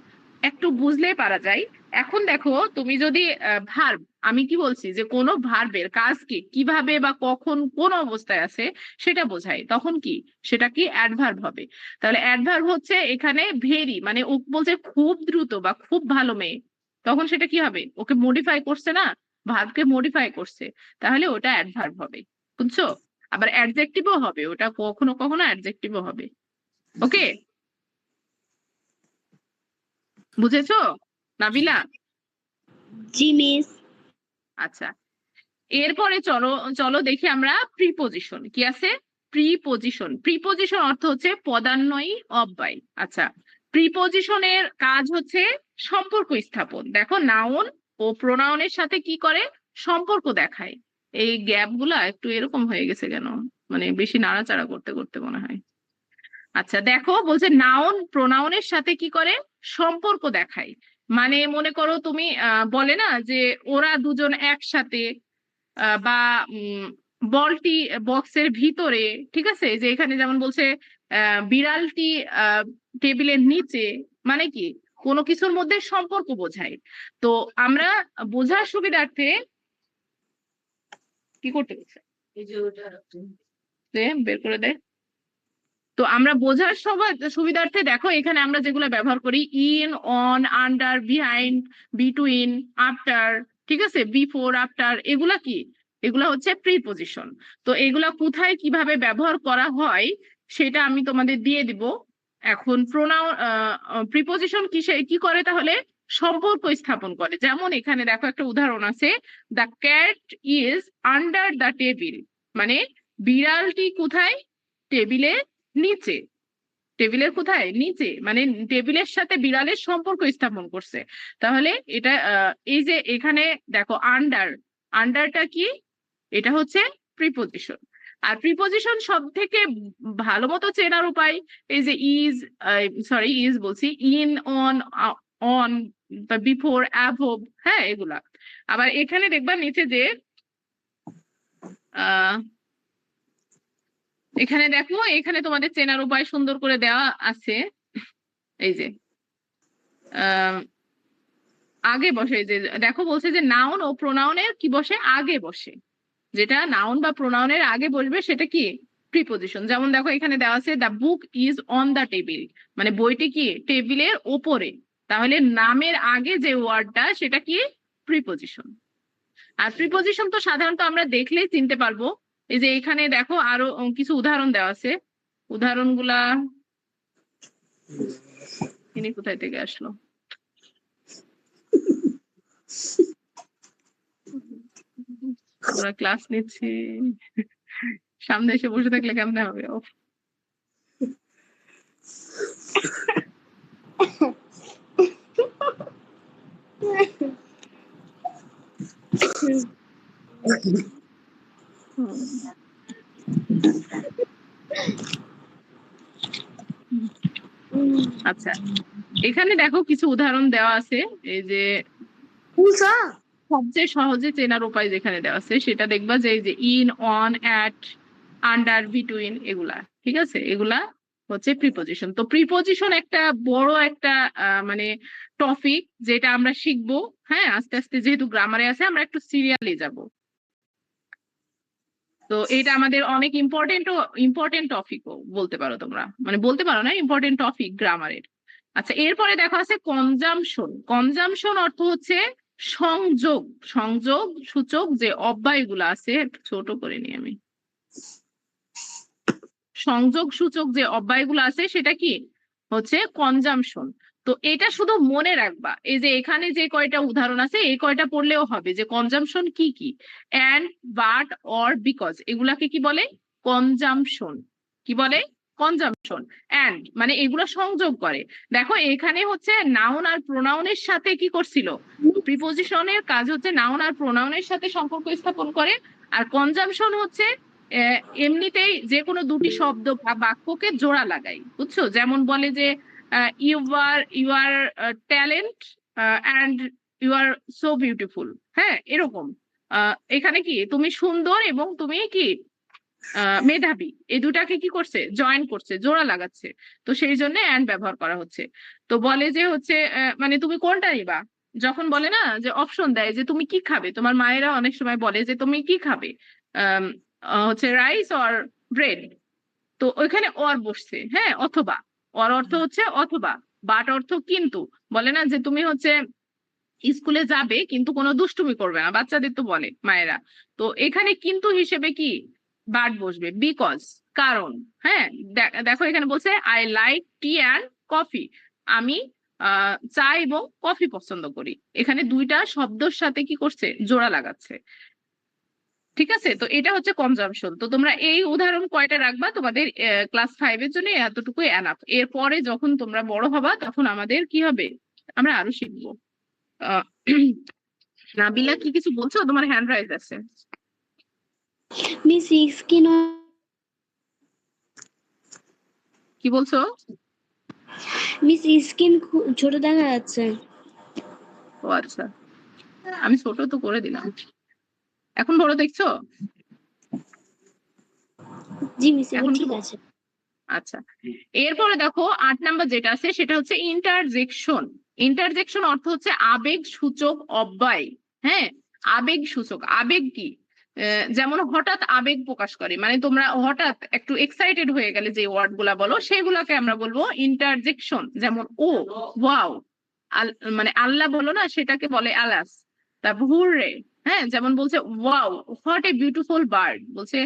একটু বুঝলেই পারা যায়। এখন দেখো তুমি যদি ভার্ব, আমি কি বলছি যে কোনো ভার্বের কাজকে কিভাবে বা কখন কোন অবস্থায় আছে সেটা বোঝায়, তখন কি সেটা কি? অ্যাডভার্ব হবে। তাহলে অ্যাডভার্ব হচ্ছে এখানে ভেরি, মানে ও বলছে খুব দ্রুত বা খুব ভালো মেয়ে, তখন সেটা কি হবে? ওকে মডিফাই করছে না, ভার্বকে মডিফাই করছে, তাহলে ওটা অ্যাডভার্ব হবে। বুঝছো? আবার অ্যাডজেক্টিভও হবে, ওটা কখনো কখনো অ্যাডজেক্টিভও হবে। ওকে, বুঝেছো নাবিলা? জি মিস। আচ্ছা এরপরে চলো চলো দেখি আমরা প্রিপোজিশন কি আছে। প্রিপোজিশন, প্রিপোজিশন অর্থ হচ্ছে পদান্বয়ী অব্যয়। আচ্ছা প্রিপোজিশনের কাজ হচ্ছে সম্পর্ক স্থাপন। দেখো নাউন ও প্রোনাউনের সাথে কি করে? সম্পর্ক দেখায়। এই গ্যাপ গুলা একটু এরকম হয়ে গেছে কেন? মানে বেশি নাড়াচাড়া করতে করতে মনে হয়। আচ্ছা দেখো বলছে নাউন প্রোনাউনের সাথে কি করে? সম্পর্ক দেখায়। মানে মনে করো তুমি বলে না যে ওরা দুজন একসাথে, বা বলটি বক্সের ভিতরে, ঠিক আছে? যে এখানে যেমন বলছে বিড়ালটি টেবিলের নিচে, মানে কি কোনো কিছুর মধ্যে সম্পর্ক বোঝায়। তো আমরা বোঝার সুবিধার্থে কি করতে বলছে? বের করে দেয়। তো আমরা বোঝার সুবিধার্থে দেখো এখানে আমরা যেগুলো ব্যবহার করি, in, on, under, behind, between, after, ঠিক আছে, বিফোর, আফটার, এগুলা কি? এগুলা হচ্ছে প্রিপোজিশন। তো এগুলা কোথায় কিভাবে ব্যবহার করা হয় সেটা আমি তোমাদের দিয়ে দিব। এখন প্রোনাউন, প্রিপোজিশন কি করে তাহলে? সম্পর্ক স্থাপন করে। যেমন এখানে দেখো একটা উদাহরণ আছে, the cat is under the table, মানে বিড়ালটি কোথায়? টেবিলে নিচে। টেবিলের কোথায়? নিচে, মানে টেবিলের সাথে বিড়ালের সম্পর্ক স্থাপন করছে। তাহলে এটা এই যে এখানে দেখো আন্ডার, আন্ডারটা কি? এটা হচ্ছে প্রিপোজিশন। আর প্রিপোজিশন সব থেকে ভালো মতো চেনার উপায় এই যে ইজ, ইজ বলছি, in, on, on, before, above, হ্যাঁ এগুলা। আবার এখানে দেখবা নিচে যে আহ এখানে দেখো, এখানে তোমাদের চেনার উপায় সুন্দর করে দেওয়া আছে। এই যে আগে বসে, এই যে দেখো বলছে যে নাউন ও প্রোনাউনের কি বসে? আগে বসে। যেটা নাউন বা প্রোনাউনের আগে বসবে সেটা কি? প্রিপোজিশন। যেমন দেখো এখানে দেওয়া আছে the book is on the table, মানে বইটি কি টেবিলের ওপরে। তাহলে নামের আগে যে ওয়ার্ডটা সেটা কি? প্রিপোজিশন। আর প্রিপোজিশন তো সাধারণত আমরা দেখলেই চিনতে পারবো। এই যে এখানে দেখো আরো কিছু উদাহরণ দেওয়া আছে, উদাহরণগুলা ইনি কোথায় থেকে আসলো? আমরা ক্লাস নিচ্ছি, সামনে এসে বসে থাকলে কেমনে হবে? আচ্ছা, এখানে দেখো কিছু উদাহরণ দেওয়া আছে। এই যে সবচেয়ে সহজে চেনার উপায় যেখানে দেওয়া আছে সেটা দেখবা যে এই যে in, on, at, under, between, এগুলা ঠিক আছে, এগুলা হচ্ছে প্রিপোজিশন। তো প্রিপোজিশন একটা বড় একটা মানে টপিক যেটা আমরা শিখবো। হ্যাঁ, আস্তে আস্তে যেহেতু গ্রামারে আছে আমরা একটু সিরিয়ালি যাব। তো এটা আমাদের অনেক ইম্পর্টেন্ট টপিকও বলতে পারো তোমরা, মানে বলতে পারো না, ইম্পর্টেন্ট টপিক গ্রামারের। আচ্ছা, এরপরে দেখো আছে কনজাম্পশন। কনজাম্পশন অর্থ হচ্ছে সংযোগ, সংযোগ সূচক যে অব্যয়গুলো আছে, একটু ছোট করে নিই আমি, সংযোগ সূচক যে অব্যয়গুলো আছে সেটা কি হচ্ছে কনজাম্পশন। তো এটা শুধু মনে রাখবা, এই যে এখানে যে কয়টা উদাহরণ আছে এই কয়টা পড়লেও হবে যে কনজাম্পশন কি কি। অ্যান্ড, বাট, অর, বিকজ, এগুলাকে কি বলে? কনজাম্পশন। কি বলে? কনজাম্পশন। অ্যান্ড মানে এগুলো সংযোগ করে। দেখো এখানে হচ্ছে নাউন আর প্রোনাউনের সাথে কি করছিল, প্রিপোজিশনের কাজ হচ্ছে নাউন আর প্রোনাউনের সাথে সম্পর্ক স্থাপন করে। আর কনজাম্পশন হচ্ছে এমনিতেই যে কোনো দুটি শব্দ বা বাক্যকে জোড়া লাগাই, বুঝছো? যেমন বলে যে you are talent and you are so beautiful. হ্যাঁ, এরকম এখানে কি তুমি সুন্দর এবং তুমি কি মেধাবী, এই দুটাকে কি করছে? জয়েন করছে, জোড়া লাগাচ্ছে। তো সেই জন্য অ্যান্ড ব্যবহার করা হচ্ছে। তো বলে যে হচ্ছে মানে তুমি কোনটা নিবা, যখন বলে না যে অপশন দেয় যে তুমি কি খাবে, তোমার মায়েরা অনেক সময় বলে যে তুমি কি খাবে, হচ্ছে রাইস অর ব্রেড। তো ওইখানে অর বসছে, হ্যাঁ, অথবা। অর অর্থ হচ্ছে অথবা, বাট অর্থ কিন্তু। বলে না যে তুমি হচ্ছে স্কুলে যাবে কিন্তু কোনো দুষ্টুমি করবে না, বাচ্চাদের তো বলে মায়েরা। তো এখানে কিন্তু হিসেবে কি বাট বসবে, বিকজ, কারণ। হ্যাঁ, দেখো এখানে বলছে I like tea and coffee, আমি চা এবং কফি পছন্দ করি। এখানে দুইটা শব্দের সাথে কি করছে? জোড়া লাগাচ্ছে। ঠিক আছে, তো এটা হচ্ছে কনজাম্পশন। তো তোমরা এই উদাহরণ কয়টা রাখবা, তোমাদের ক্লাস 5 এর জন্য এতটুকু এনাফ। এরপরে যখন তোমরা বড় হবা তখন আমাদের কি হবে, আমরা আরো শিখবো। নাবিলা কি কিছু বলছো? তোমার হ্যান্ড রাইজ আছে। মিস স্কিন, কি বলছো? মিস স্কিন ছোট দেখা যাচ্ছে। ও আচ্ছা, আমি ছোট তো করে দিলাম। এখন বড় দেখছো? জি মিস, এখন ঠিক আছে। আচ্ছা, এরপরে দেখো 8 নাম্বার যেটা আছে সেটা হচ্ছে ইন্টারজেকশন। ইন্টারজেকশন অর্থ হচ্ছে আবেগ সূচক অব্যয়। হ্যাঁ, আবেগ সূচক। আবেগ কি? যেমন হঠাৎ আবেগ প্রকাশ করে, মানে তোমরা হঠাৎ একটু এক্সাইটেড হয়ে গেলে যে ওয়ার্ড গুলা বলো সেগুলাকে আমরা বলবো ইন্টারজেকশন। যেমন ও, ওয়াও, মানে আল্লাহ বলো না, সেটাকে বলে আলাস। তারপর হুররে, হ্যাঁ, যেমন বলছে wow, what a beautiful bird, বলছে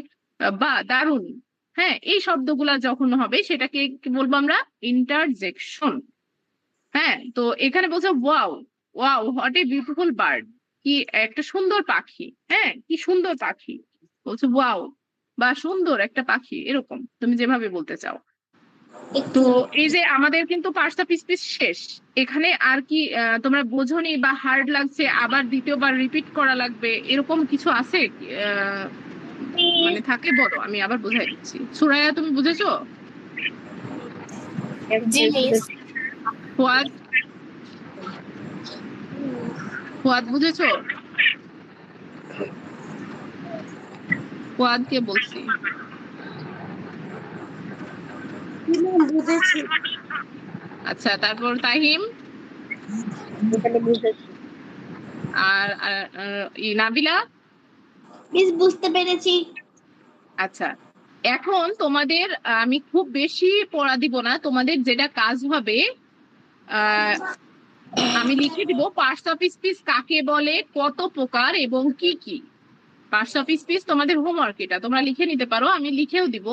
বা দারুন। হ্যাঁ, এই শব্দগুলা যখন হবে সেটাকে কি বলবো আমরা? ইন্টারজেকশন। হ্যাঁ, তো এখানে বলছে wow, wow, what a beautiful bird, কি একটা সুন্দর পাখি। হ্যাঁ, কি সুন্দর পাখি, বলছে ওয়াও, বা সুন্দর একটা পাখি, এরকম তুমি যেভাবে বলতে চাও। তো এই যে আমাদের কিন্তু 5টা পিস শেষ। এখানে আর কি তোমরা বোঝোনি বা হার্ড লাগছে, আবার দ্বিতীয়বার রিপিট করা লাগবে, এরকম কিছু আছে? মানে থাকলে বলো, আমি আবার বুঝাই দিচ্ছি। সুরাইয়া, তুমি বুঝেছো? জি মিস। ফুয়াদ, ফুয়াদ বুঝেছো? ফুয়াদকে বলছি। বুঝেছি। আচ্ছা, তারপর তাহিম আর নাবিলা। মিস বুঝতে পেরেছি। আচ্ছা, এখন তোমাদের আমি খুব বেশি পড়া দিব না, তোমাদের যেটা কাজ হবে আমি লিখে দিব পার্টস অফ স্পিচ কাকে বলে, কত প্রকার এবং কি কি। পার্টস অফ স্পিচ তোমাদের হোমওয়ার্ক, এটা তোমরা লিখে নিতে পারো, আমি লিখেও দিব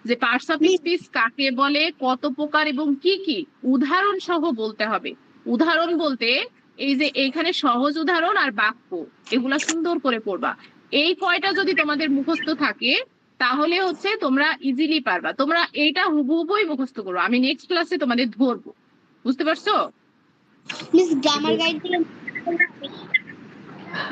যে পার্টস অফ স্পিচ কাকে বলে, কত প্রকার এবং কি কি, উদাহরণ সহ বলতে হবে। উদাহরণ বলতে এই যে এইখানে সহজ উদাহরণ আর বাক্য, এগুলা সুন্দর করে পড়বা। এই কয়টা যদি তোমাদের মুখস্থ থাকে তাহলে হচ্ছে তোমরা ইজিলি পারবা। তোমরা এইটা হুবহুবই মুখস্থ করো, আমি নেক্সট ক্লাসে তোমাদের ধরবো। বুঝতে পারছো? মিস গ্রামার গাইড দিলে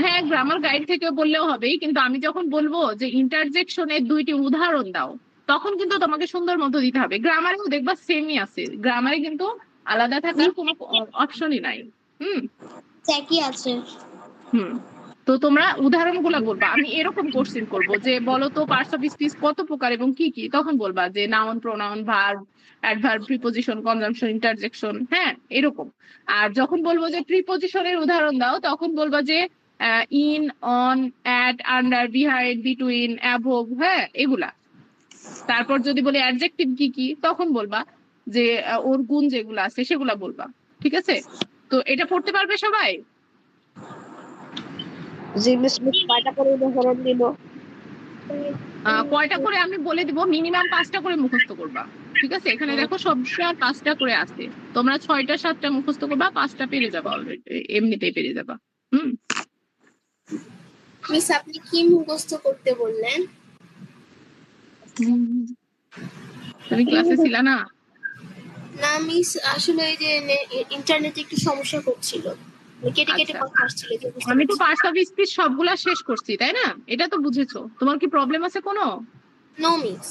হ্যাঁ, গ্রামার গাইড থেকে বললেও হবে, কিন্তু আমি যখন বলবো যে ইন্টারজেকশনের 2টি উদাহরণ দাও, তখন কিন্তু তোমাকে সুন্দর মতো দিতে হবে। গ্রামারেও দেখবা সেমই আছে, গ্রামারে কিন্তু আলাদা থাকার কোনো অপশনই নাই। একই আছে। তো তোমরা উদাহরণগুলো বলবা। আমি এরকম কোশ্চেন করবো যে বলো তো পার্টস অফ স্পিচ কত প্রকার এবং কি কি, তখন বলবা যে noun, pronoun, verb, adverb, preposition, conjunction, interjection, হ্যাঁ এরকম। আর যখন বলবো যে প্রিপোজিশনের উদাহরণ দাও, তখন বলবা যে in, on, at, under, behind, between, above, হ্যাঁ এগুলা। তারপর যদি বলি অ্যাডজেক্টিভ কি কি, তখন বলবা যে ওর গুণ যেগুলো আছে সেগুলা বলবা। ঠিক আছে? তো এটা পড়তে পারবে সবাই? জি মিস, কয়টা করে উদাহরণ দিব? কয়টা করে আমি বলে দিব, মিনিমাম 5টা করে মুখস্থ করবা। ঠিক আছে? এখানে দেখো সবসময় 5টা করে আছে, তোমরা 6টা 7টা মুখস্থ করবা, 5টা পেরে যাবা, অলরেডি এমনিতেই পেরে যাবা। মিস আপনি কি মুখস্থ করতে বললেন? তুমি ক্লাসে ছিল না? না মিস, আসলে এই যে ইন্টারনেটে একটু সমস্যা করছিল, কেটে কেটে আচ্ছা। কথা আসছিল। আমি তো পার্টস অফ স্পিচ সবগুলা শেষ করছি, তাই না? এটা তো বুঝেছো। তোমার কি প্রবলেম আছে কোনো? No miss.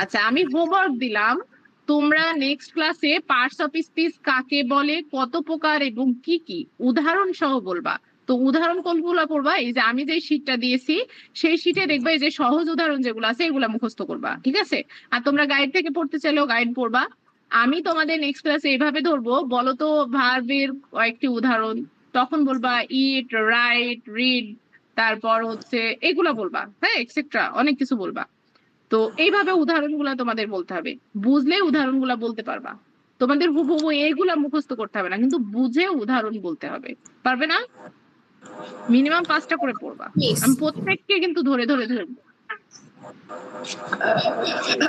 আচ্ছা, আমি হোমওয়ার্ক দিলাম, তোমরা নেক্সট ক্লাসে পার্টস অফ স্পিচ কাকে বলে, কত প্রকার এবং কি কি, উদাহরণ সহ বলবা। তো উদাহরণ কোনগুলো পড়বা? এই যে আমি যে শীটটা দিয়েছি সেই শীটে দেখবা এই যে সহজ উদাহরণ যেগুলো আছে এগুলা মুখস্থ করবা। ঠিক আছে? আর তোমরা গাইড থেকে পড়তে চাইলেও গাইড পড়বা। আমি তোমাদের নেক্সট ক্লাসে এইভাবে ধরবো, বলো তো ভার্বের কয়েকটি উদাহরণ, তখন বলবা ইট, রাইট, রিড, তারপর হচ্ছে এগুলা বলবা, হ্যাঁ এক্সেট্রা অনেক কিছু বলবা। তো এইভাবে উদাহরণগুলা তোমাদের বলতে হবে, বুঝলে উদাহরণগুলা বলতে পারবা। তোমাদের হুবহু এইগুলা মুখস্থ করতে হবে না, কিন্তু বুঝে উদাহরণ বলতে হবে। পারবে না? মিনিমাম 5টা করে পড়বা। Yes. আমি প্রত্যেককে কিন্তু ধরে ধরে ধরবো।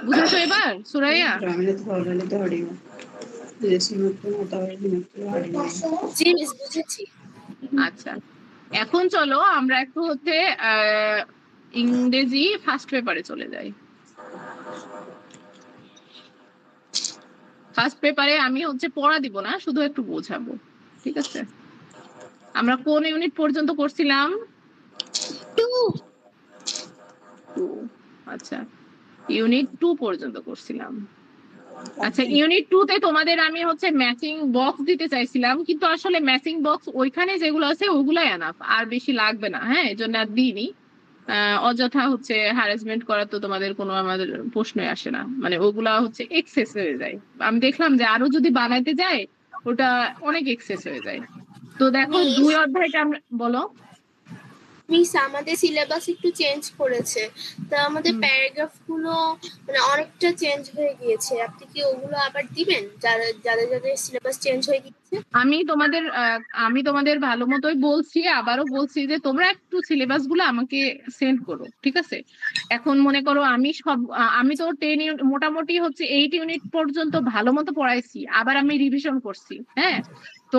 বুঝেছো এবার সুরাইয়া? জি মিস, বুঝেছি। আচ্ছা, এখন চলো আমরা একটু হচ্ছে ইংরেজি ফার্স্ট পেপারে চলে যাই। ফার্স্ট পেপারে আমি হচ্ছে পড়া দিব না, শুধু একটু বোঝাবো। ঠিক আছে? আমরা কোন ইউনিট পর্যন্ত করছিলাম? 2। আচ্ছা, ইউনিট 2 পর্যন্ত করছিলাম। আচ্ছা, ইউনিট 2 তে তোমাদের আমি হচ্ছে ম্যাচিং বক্স দিতে চাইছিলাম, কিন্তু আসলে ম্যাচিং বক্স ওইখানে যেগুলো আছে ওগুলাই এনাফ, আর বেশি লাগবে না। হ্যাঁ, এই জন্য আর দিইনি। অযথা হচ্ছে হ্যারাসমেন্ট করা তো তোমাদের কোনো আমাদের প্রশ্নই আসে না, মানে ওগুলা হচ্ছে এক্সেস হয়ে যায়। আমি দেখলাম যে আরো যদি বানাইতে যায় ওটা অনেক এক্সেস হয়ে যায়। তো দেখো 2 অধ্যায়টা আমরা, বলো। মিস আমাদের সিলেবাস একটু চেঞ্জ করেছে, তা আমাদের প্যারাগ্রাফ গুলো মানে অনেকটা চেঞ্জ হয়ে গিয়েছে। আপনি কি ওগুলো আবার দিবেন, যাদের যাদের সিলেবাস চেঞ্জ হয়ে গিয়েছে? আমি তোমাদের ভালো মতোই বলছি, আবারও বলছি যে তোমরা একটু সিলেবাস গুলো আমাকে সেন্ড করো। ঠিক আছে? এখন মনে করো আমি তো 10 ইউনিট মোটামুটি হচ্ছে 8 ইউনিট পর্যন্ত ভালো মতো পড়াইছি, আবার আমি রিভিশন করছি। হ্যাঁ, তো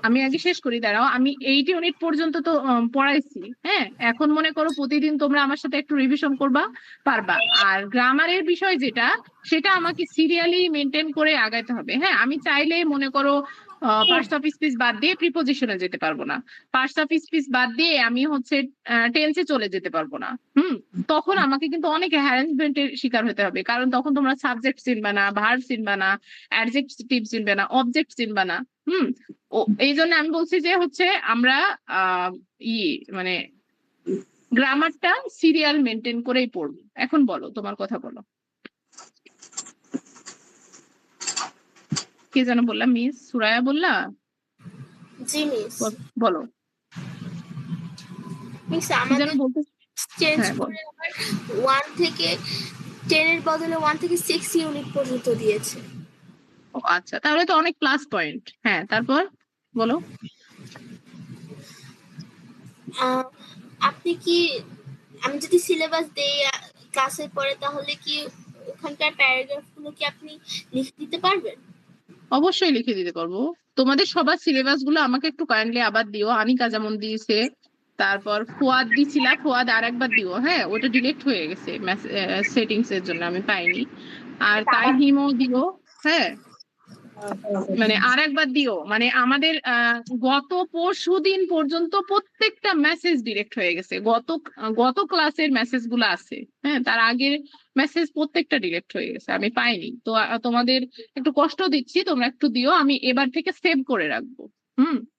আমি আগে শেষ করি, দাঁড়াও। আমি 8 ইউনিট পর্যন্ত তো পড়াইছি। হ্যাঁ, এখন মনে করো প্রতিদিন তোমরা আমার সাথে একটু রিভিশন করবা, পারবা। আর গ্রামারের বিষয় যেটা, সেটা আমাকে সিরিয়ালি মেনটেন করে আগাইতে হবে। হ্যাঁ, আমি চাইলে মনে করো পার্টস অফ স্পিচ বাদ দিয়ে প্রিপোজিশনে যেতে পারবো না, পার্টস অফ স্পিচ বাদ দিয়ে আমি হচ্ছে টেন্সে চলে যেতে পারবো না। তখন আমাকে কিন্তু অনেক হ্যারাসমেন্টের শিকার হতে হবে, কারণ তখন তোমরা সাবজেক্ট চিনবা না, ভার্ব চিনবা না, অ্যাডজেক্টিভ চিনবে না, অবজেক্ট চিনবা না। এই জন্য আমি বলছি যে হচ্ছে আমরা মানে গ্রামারটা সিরিয়াল মেনটেন করেই পড়বো। এখন বলো, তোমার কথা বলো। কে যেন বললা? মিস সুরায়া বললা? জি মিস। বলো। মিস কি যেন আমাদের বলতে? চেঞ্জ হ্যাঁ, বলো। করে আবার 1 থেকে 10 এর বদলে 1 থেকে 6 ইউনিট পর্যন্ত দিয়েছে। ও আচ্ছা, তাহলে তো অনেক প্লাস পয়েন্ট। হ্যাঁ, তারপর বলো। আপনি কি, আমি যদি সিলেবাস দেই ক্লাসের পরে, তাহলে কি ওখানকার প্যারাগ্রাফ গুলো কি আপনি লিখে দিতে পারবেন? অবশ্যই লিখে দিতে পারবো। তোমাদের সবার সিলেবাস গুলো আমাকে একটু কাইন্ডলি আবার দিও। আনিকা যেমন দিয়েছে, তারপর ফুয়াদ দিছিলা, ফুয়াদ আর একবার দিও। হ্যাঁ, ওটা ডিলেক্ট হয়ে গেছে সেটিংস এর জন্য, আমি পাইনি। আর তাইহিমও দিও। হ্যাঁ, মানে আর একবার দিও। মানে আমাদের গত পরশু দিন পর্যন্ত প্রত্যেকটা মেসেজ ডিরেক্ট হয়ে গেছে। গত ক্লাসের মেসেজ গুলো আছে, হ্যাঁ, তার আগের মেসেজ প্রত্যেকটা ডিরেক্ট হয়ে গেছে, আমি পাইনি। তো তোমাদের একটু কষ্ট দিচ্ছি, তোমরা একটু দিও। আমি এবার থেকে সেভ করে রাখবো।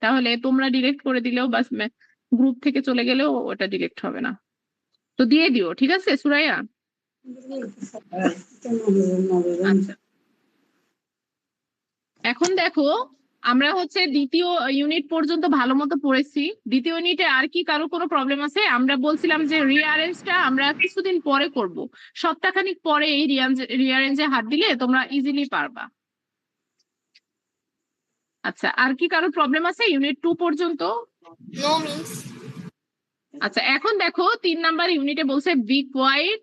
তাহলে তোমরা ডিরেক্ট করে দিলেও বাস, গ্রুপ থেকে চলে গেলেও ওটা ডিরেক্ট হবে না। তো দিয়ে দিও, ঠিক আছে সুরাইয়া? আচ্ছা, এখন দেখো, আমরা হচ্ছে দ্বিতীয় ইউনিট পর্যন্ত ভালো মতো পড়েছি। দ্বিতীয় ইউনিটে আর কি কারো কোনো প্রবলেম আছে? আমরা বলছিলাম যে রিঅ্যারেঞ্জটা আমরা কিছুদিন পরে করব, সপ্তাহখানিক পরে এই রিঅ্যারেঞ্জে হাত দিলে তোমরা ইজিলি পারবা। আচ্ছা, আর কি কারো প্রবলেম আছে ইউনিট 2 পর্যন্ত? No miss. আচ্ছা, এখন দেখো 3 নাম্বার ইউনিটে বলছে বি কোয়াইট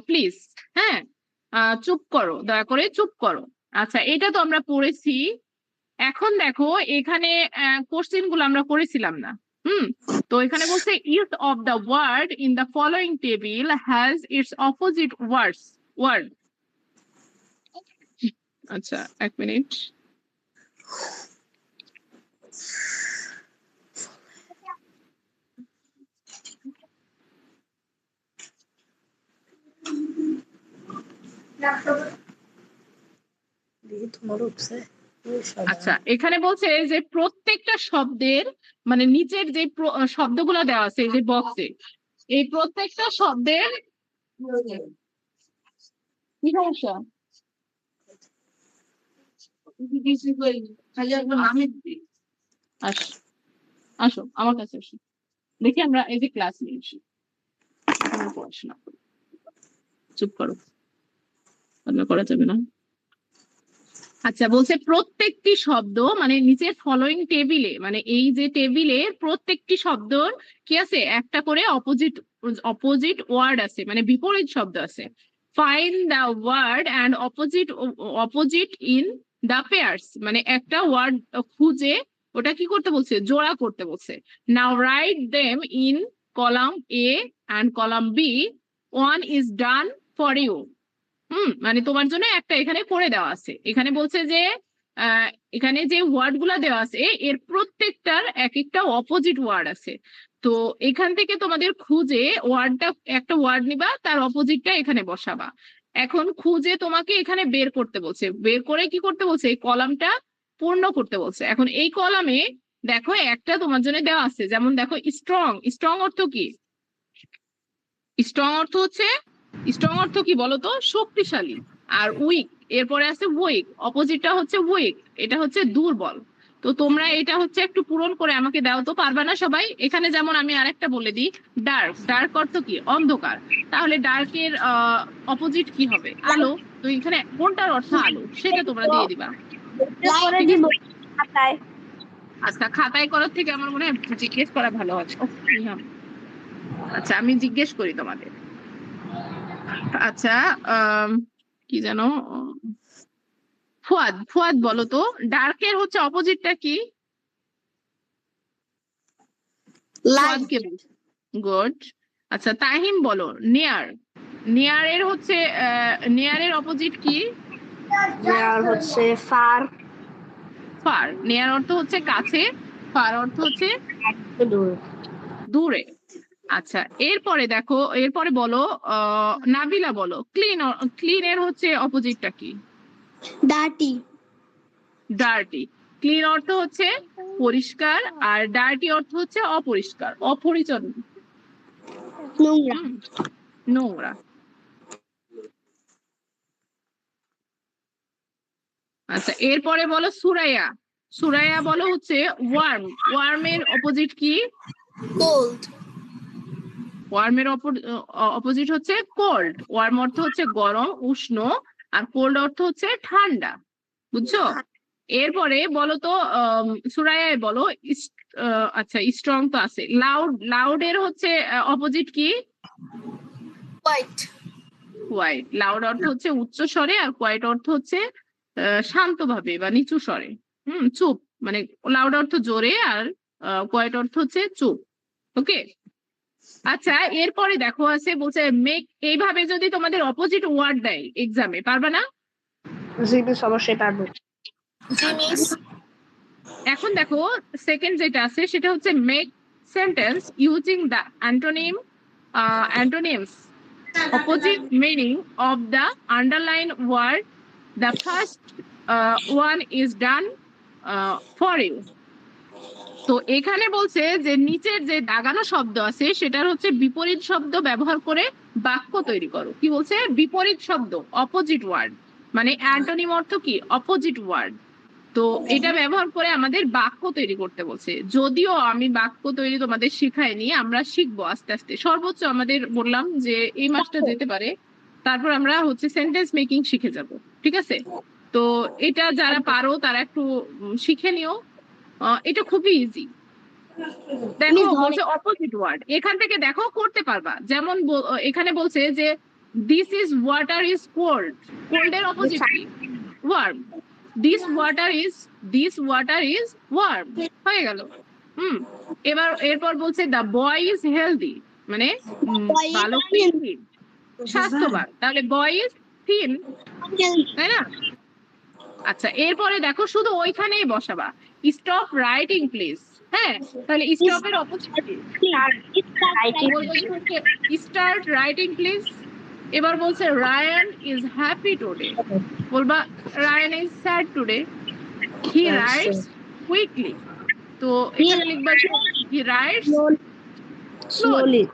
প্লিজ। হ্যাঁ, চুপ করো, দয়া করে চুপ করো। আচ্ছা, এটা তো আমরা পড়েছি। এখন দেখো এখানে কোশ্চেন গুলো আমরা করেছিলাম না। তো এখানে বলছে each of the word in the following table has its opposite word. আচ্ছা, এক মিনিট। আচ্ছা, এখানে বলছে যে প্রত্যেকটা শব্দের, মানে নিচের যে শব্দগুলো দেওয়া আছে এই যে বক্সে, এই প্রত্যেকটা শব্দের কি সমস্যা? আসো, আসো আমার কাছে আসো, দেখি আমরা এই যে ক্লাস নিয়েছি, আমরা পড়াশোনা করি। চুপ করো, রান্না করা যাবে না। আচ্ছা, বলছে প্রত্যেকটি শব্দ, মানে নিচের ফলোইং টেবিলে, মানে এই যে টেবিলে প্রত্যেকটি শব্দ কি আছে, একটা করে অপোজিট ওয়ার্ড আছে, মানে বিপরীত শব্দ আছে। Find the word and opposite in the pairs, মানে একটা ওয়ার্ড খুঁজে ওটা কি করতে বলছে, জোড়া করতে বলছে। Now write them in column A and column B, one is done for you. মানে তোমার জন্য একটা এখানে করে দেওয়া আছে। এখানে বলছে যে এখানে যে ওয়ার্ড গুলা দেওয়া আছে এর প্রত্যেকটার এক একটা অপোজিট ওয়ার্ড আছে। তো এখান থেকে তোমাদের খুঁজে একটা ওয়ার্ড নিবা, তার অপোজিটটা এখানে বসাবা। এখন খুঁজে তোমাকে এখানে বের করতে বলছে, বের করে কি করতে বলছে, এই কলামটা পূর্ণ করতে বলছে। এখন এই কলামে দেখো একটা তোমার জন্য দেওয়া আছে, যেমন দেখো স্ট্রং। স্ট্রং অর্থ কি? স্ট্রং অর্থ কি বলতো? শক্তিশালী। আর উইক, এরপরে আছে উইক, অপোজিটটা হচ্ছে উইক, এটা হচ্ছে দুর্বল। তো তোমরা এটা হচ্ছে একটু পূরণ করে আমাকে দাও তো, পারবা না সবাই? এখানে যেমন আমি আরেকটা বলে দিই, ডার্ক। ডার্ক অর্থ কি? অন্ধকার। তাহলে ডার্কের অপোজিট কি হবে? আলো। তো এখানে কোনটার অর্থ আলো সেটা তোমরা দিয়ে দিবা। আচ্ছা, খাতায় করার থেকে আমার মনে হয় জিজ্ঞেস করা ভালো হবে। আচ্ছা, আমি জিজ্ঞেস করি তোমাদের। আচ্ছা, কি জানো, ফুয়াদ বলো তো, ডার্কের হচ্ছে অপোজিটটা কি? ফুয়াদকে গুড। আচ্ছা, তাহিম বলো, নিয়ার। নিয়ারের হচ্ছে নিয়ারের অপোজিট কি? আর হচ্ছে ফার। ফার। নিয়ার অর্থ হচ্ছে কাছে, ফার অর্থ হচ্ছে দূরে। আচ্ছা, এরপরে দেখো, এরপরে বলো নাবিলা বলো, ক্লিন এর হচ্ছে অপোজিটটা কি? ডার্টি। ডার্টি। ক্লিন অর্থ হচ্ছে পরিষ্কার, আর ডার্টি অর্থ হচ্ছে অপরিষ্কার, অপরিচ্ছন্ন, নোংরা। নোংরা। আচ্ছা, এরপরে বলো সুরাইয়া। সুরাইয়া বলো হচ্ছে ওয়ার্ম। ওয়ার্মের অপোজিট কি? কোল্ড। ওয়ার্মের অপোজিট হচ্ছে কোল্ড। ওয়ার্ম অর্থ হচ্ছে গরম, উষ্ণ, আর কোল্ড অর্থ হচ্ছে ঠান্ডা। বুঝছো? এরপরে বলো তো সুরাইয়ায় বলো আচ্ছা স্ট্রং তো আছে। লাউড এর হচ্ছে অপোজিট কি? হোয়াইট। কোয়াইট। লাউড অর্থ হচ্ছে উচ্চ স্বরে, আর কোয়াইট অর্থ হচ্ছে শান্তভাবে বা নিচু স্বরে। চুপ, মানে লাউড অর্থ জোরে, আর কোয়াইট অর্থ হচ্ছে চুপ। ওকে, আচ্ছা এরপরে দেখো আছে বলছে মেক। এইভাবে যদি তোমাদের অপোজিট ওয়ার্ড দেয় এক্সামে, পারবে না? জি মিস, অবশ্যই পারবো। জি মিস। এখন দেখো সেকেন্ড যেটা আছে সেটা হচ্ছে make sentence using the antonyms opposite meaning of the underlined word. The first one is done for you. তো এখানে বলছে যে নিচের যে দাগানো শব্দ আছে সেটার হচ্ছে বিপরীত শব্দ ব্যবহার করে বাক্য তৈরি করো। কি বলছে? বিপরীত শব্দ, অপোজিট ওয়ার্ড, মানে অ্যান্টোনিম অর্থ কি? Opposite word. তো এটা ব্যবহার করে আমাদের বাক্য তৈরি করতে বলছে। যদিও আমি বাক্য তৈরি তোমাদের শিখাইনি, আমরা শিখবো আস্তে আস্তে। সর্বোচ্চ আমাদের বললাম যে এই মাসটা যেতে পারে, তারপর আমরা হচ্ছে সেন্টেন্স মেকিং শিখে যাব। ঠিক আছে? তো এটা যারা পারো তারা একটু শিখে নিও। এটা খুবই ইজি। দেখো বলছে অপোজিট ওয়ার্ড, এখান থেকে দেখো করতে পারবা। যেমন এখানে বলছে যে this is water is cold. Cold এর অপোজিট কি? Warm. This water is warm. হয়ে গেল। এরপর বলছে দ্য বয় ইজ হেলদি, মানে বালক স্বাস্থ্যবান। তাহলে বয় ইজ থিন, তাই না? আচ্ছা এরপরে দেখো শুধু ওইখানেই বসাবা, স্টপ রাইটিং প্লিজ। হ্যাঁ, তাহলে স্টপ এর অপোজিট স্টার্ট রাইটিং প্লিজ। এবার বলছে রায়ান ইজ হ্যাপি টুডে, বলবা Ryan is sad today. He writes quickly, তো এখানে লিখবা হি রাইটস স্লোলি।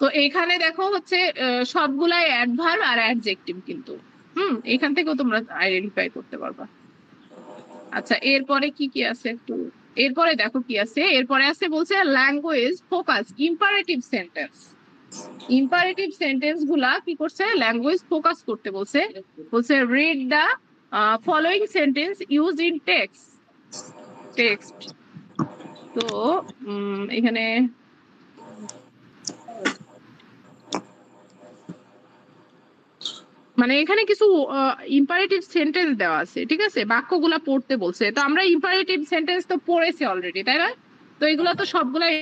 তো এখানে দেখো হচ্ছে সবগুলাই অ্যাডভার্ব আর অ্যাডজেক্টিভ কিন্তু। এখান থেকেও তোমরা আইডেন্টিফাই করতে পারবা। আচ্ছা এরপরে কি কি আছে একটু, এরপরে দেখো কি আছে। এরপরে আছে বলছে language focus imperative sentence. Imperative sentence গুলা কি করছে? ল্যাঙ্গুয়েজ ফোকাস করতে বলছে। বলছে read the following sentence use in text. তো এখানে মানে এখানে কিছু ইম্পারেটিভ সেন্টেন্স দেওয়া আছে। ঠিক আছে, বাক্যগুলা পড়তে বলছে। তো আমরা ইম্পারেটিভ সেন্টেন্স তো পড়েছি অলরেডি, তাই না? তো এগুলা তো সবগুলাই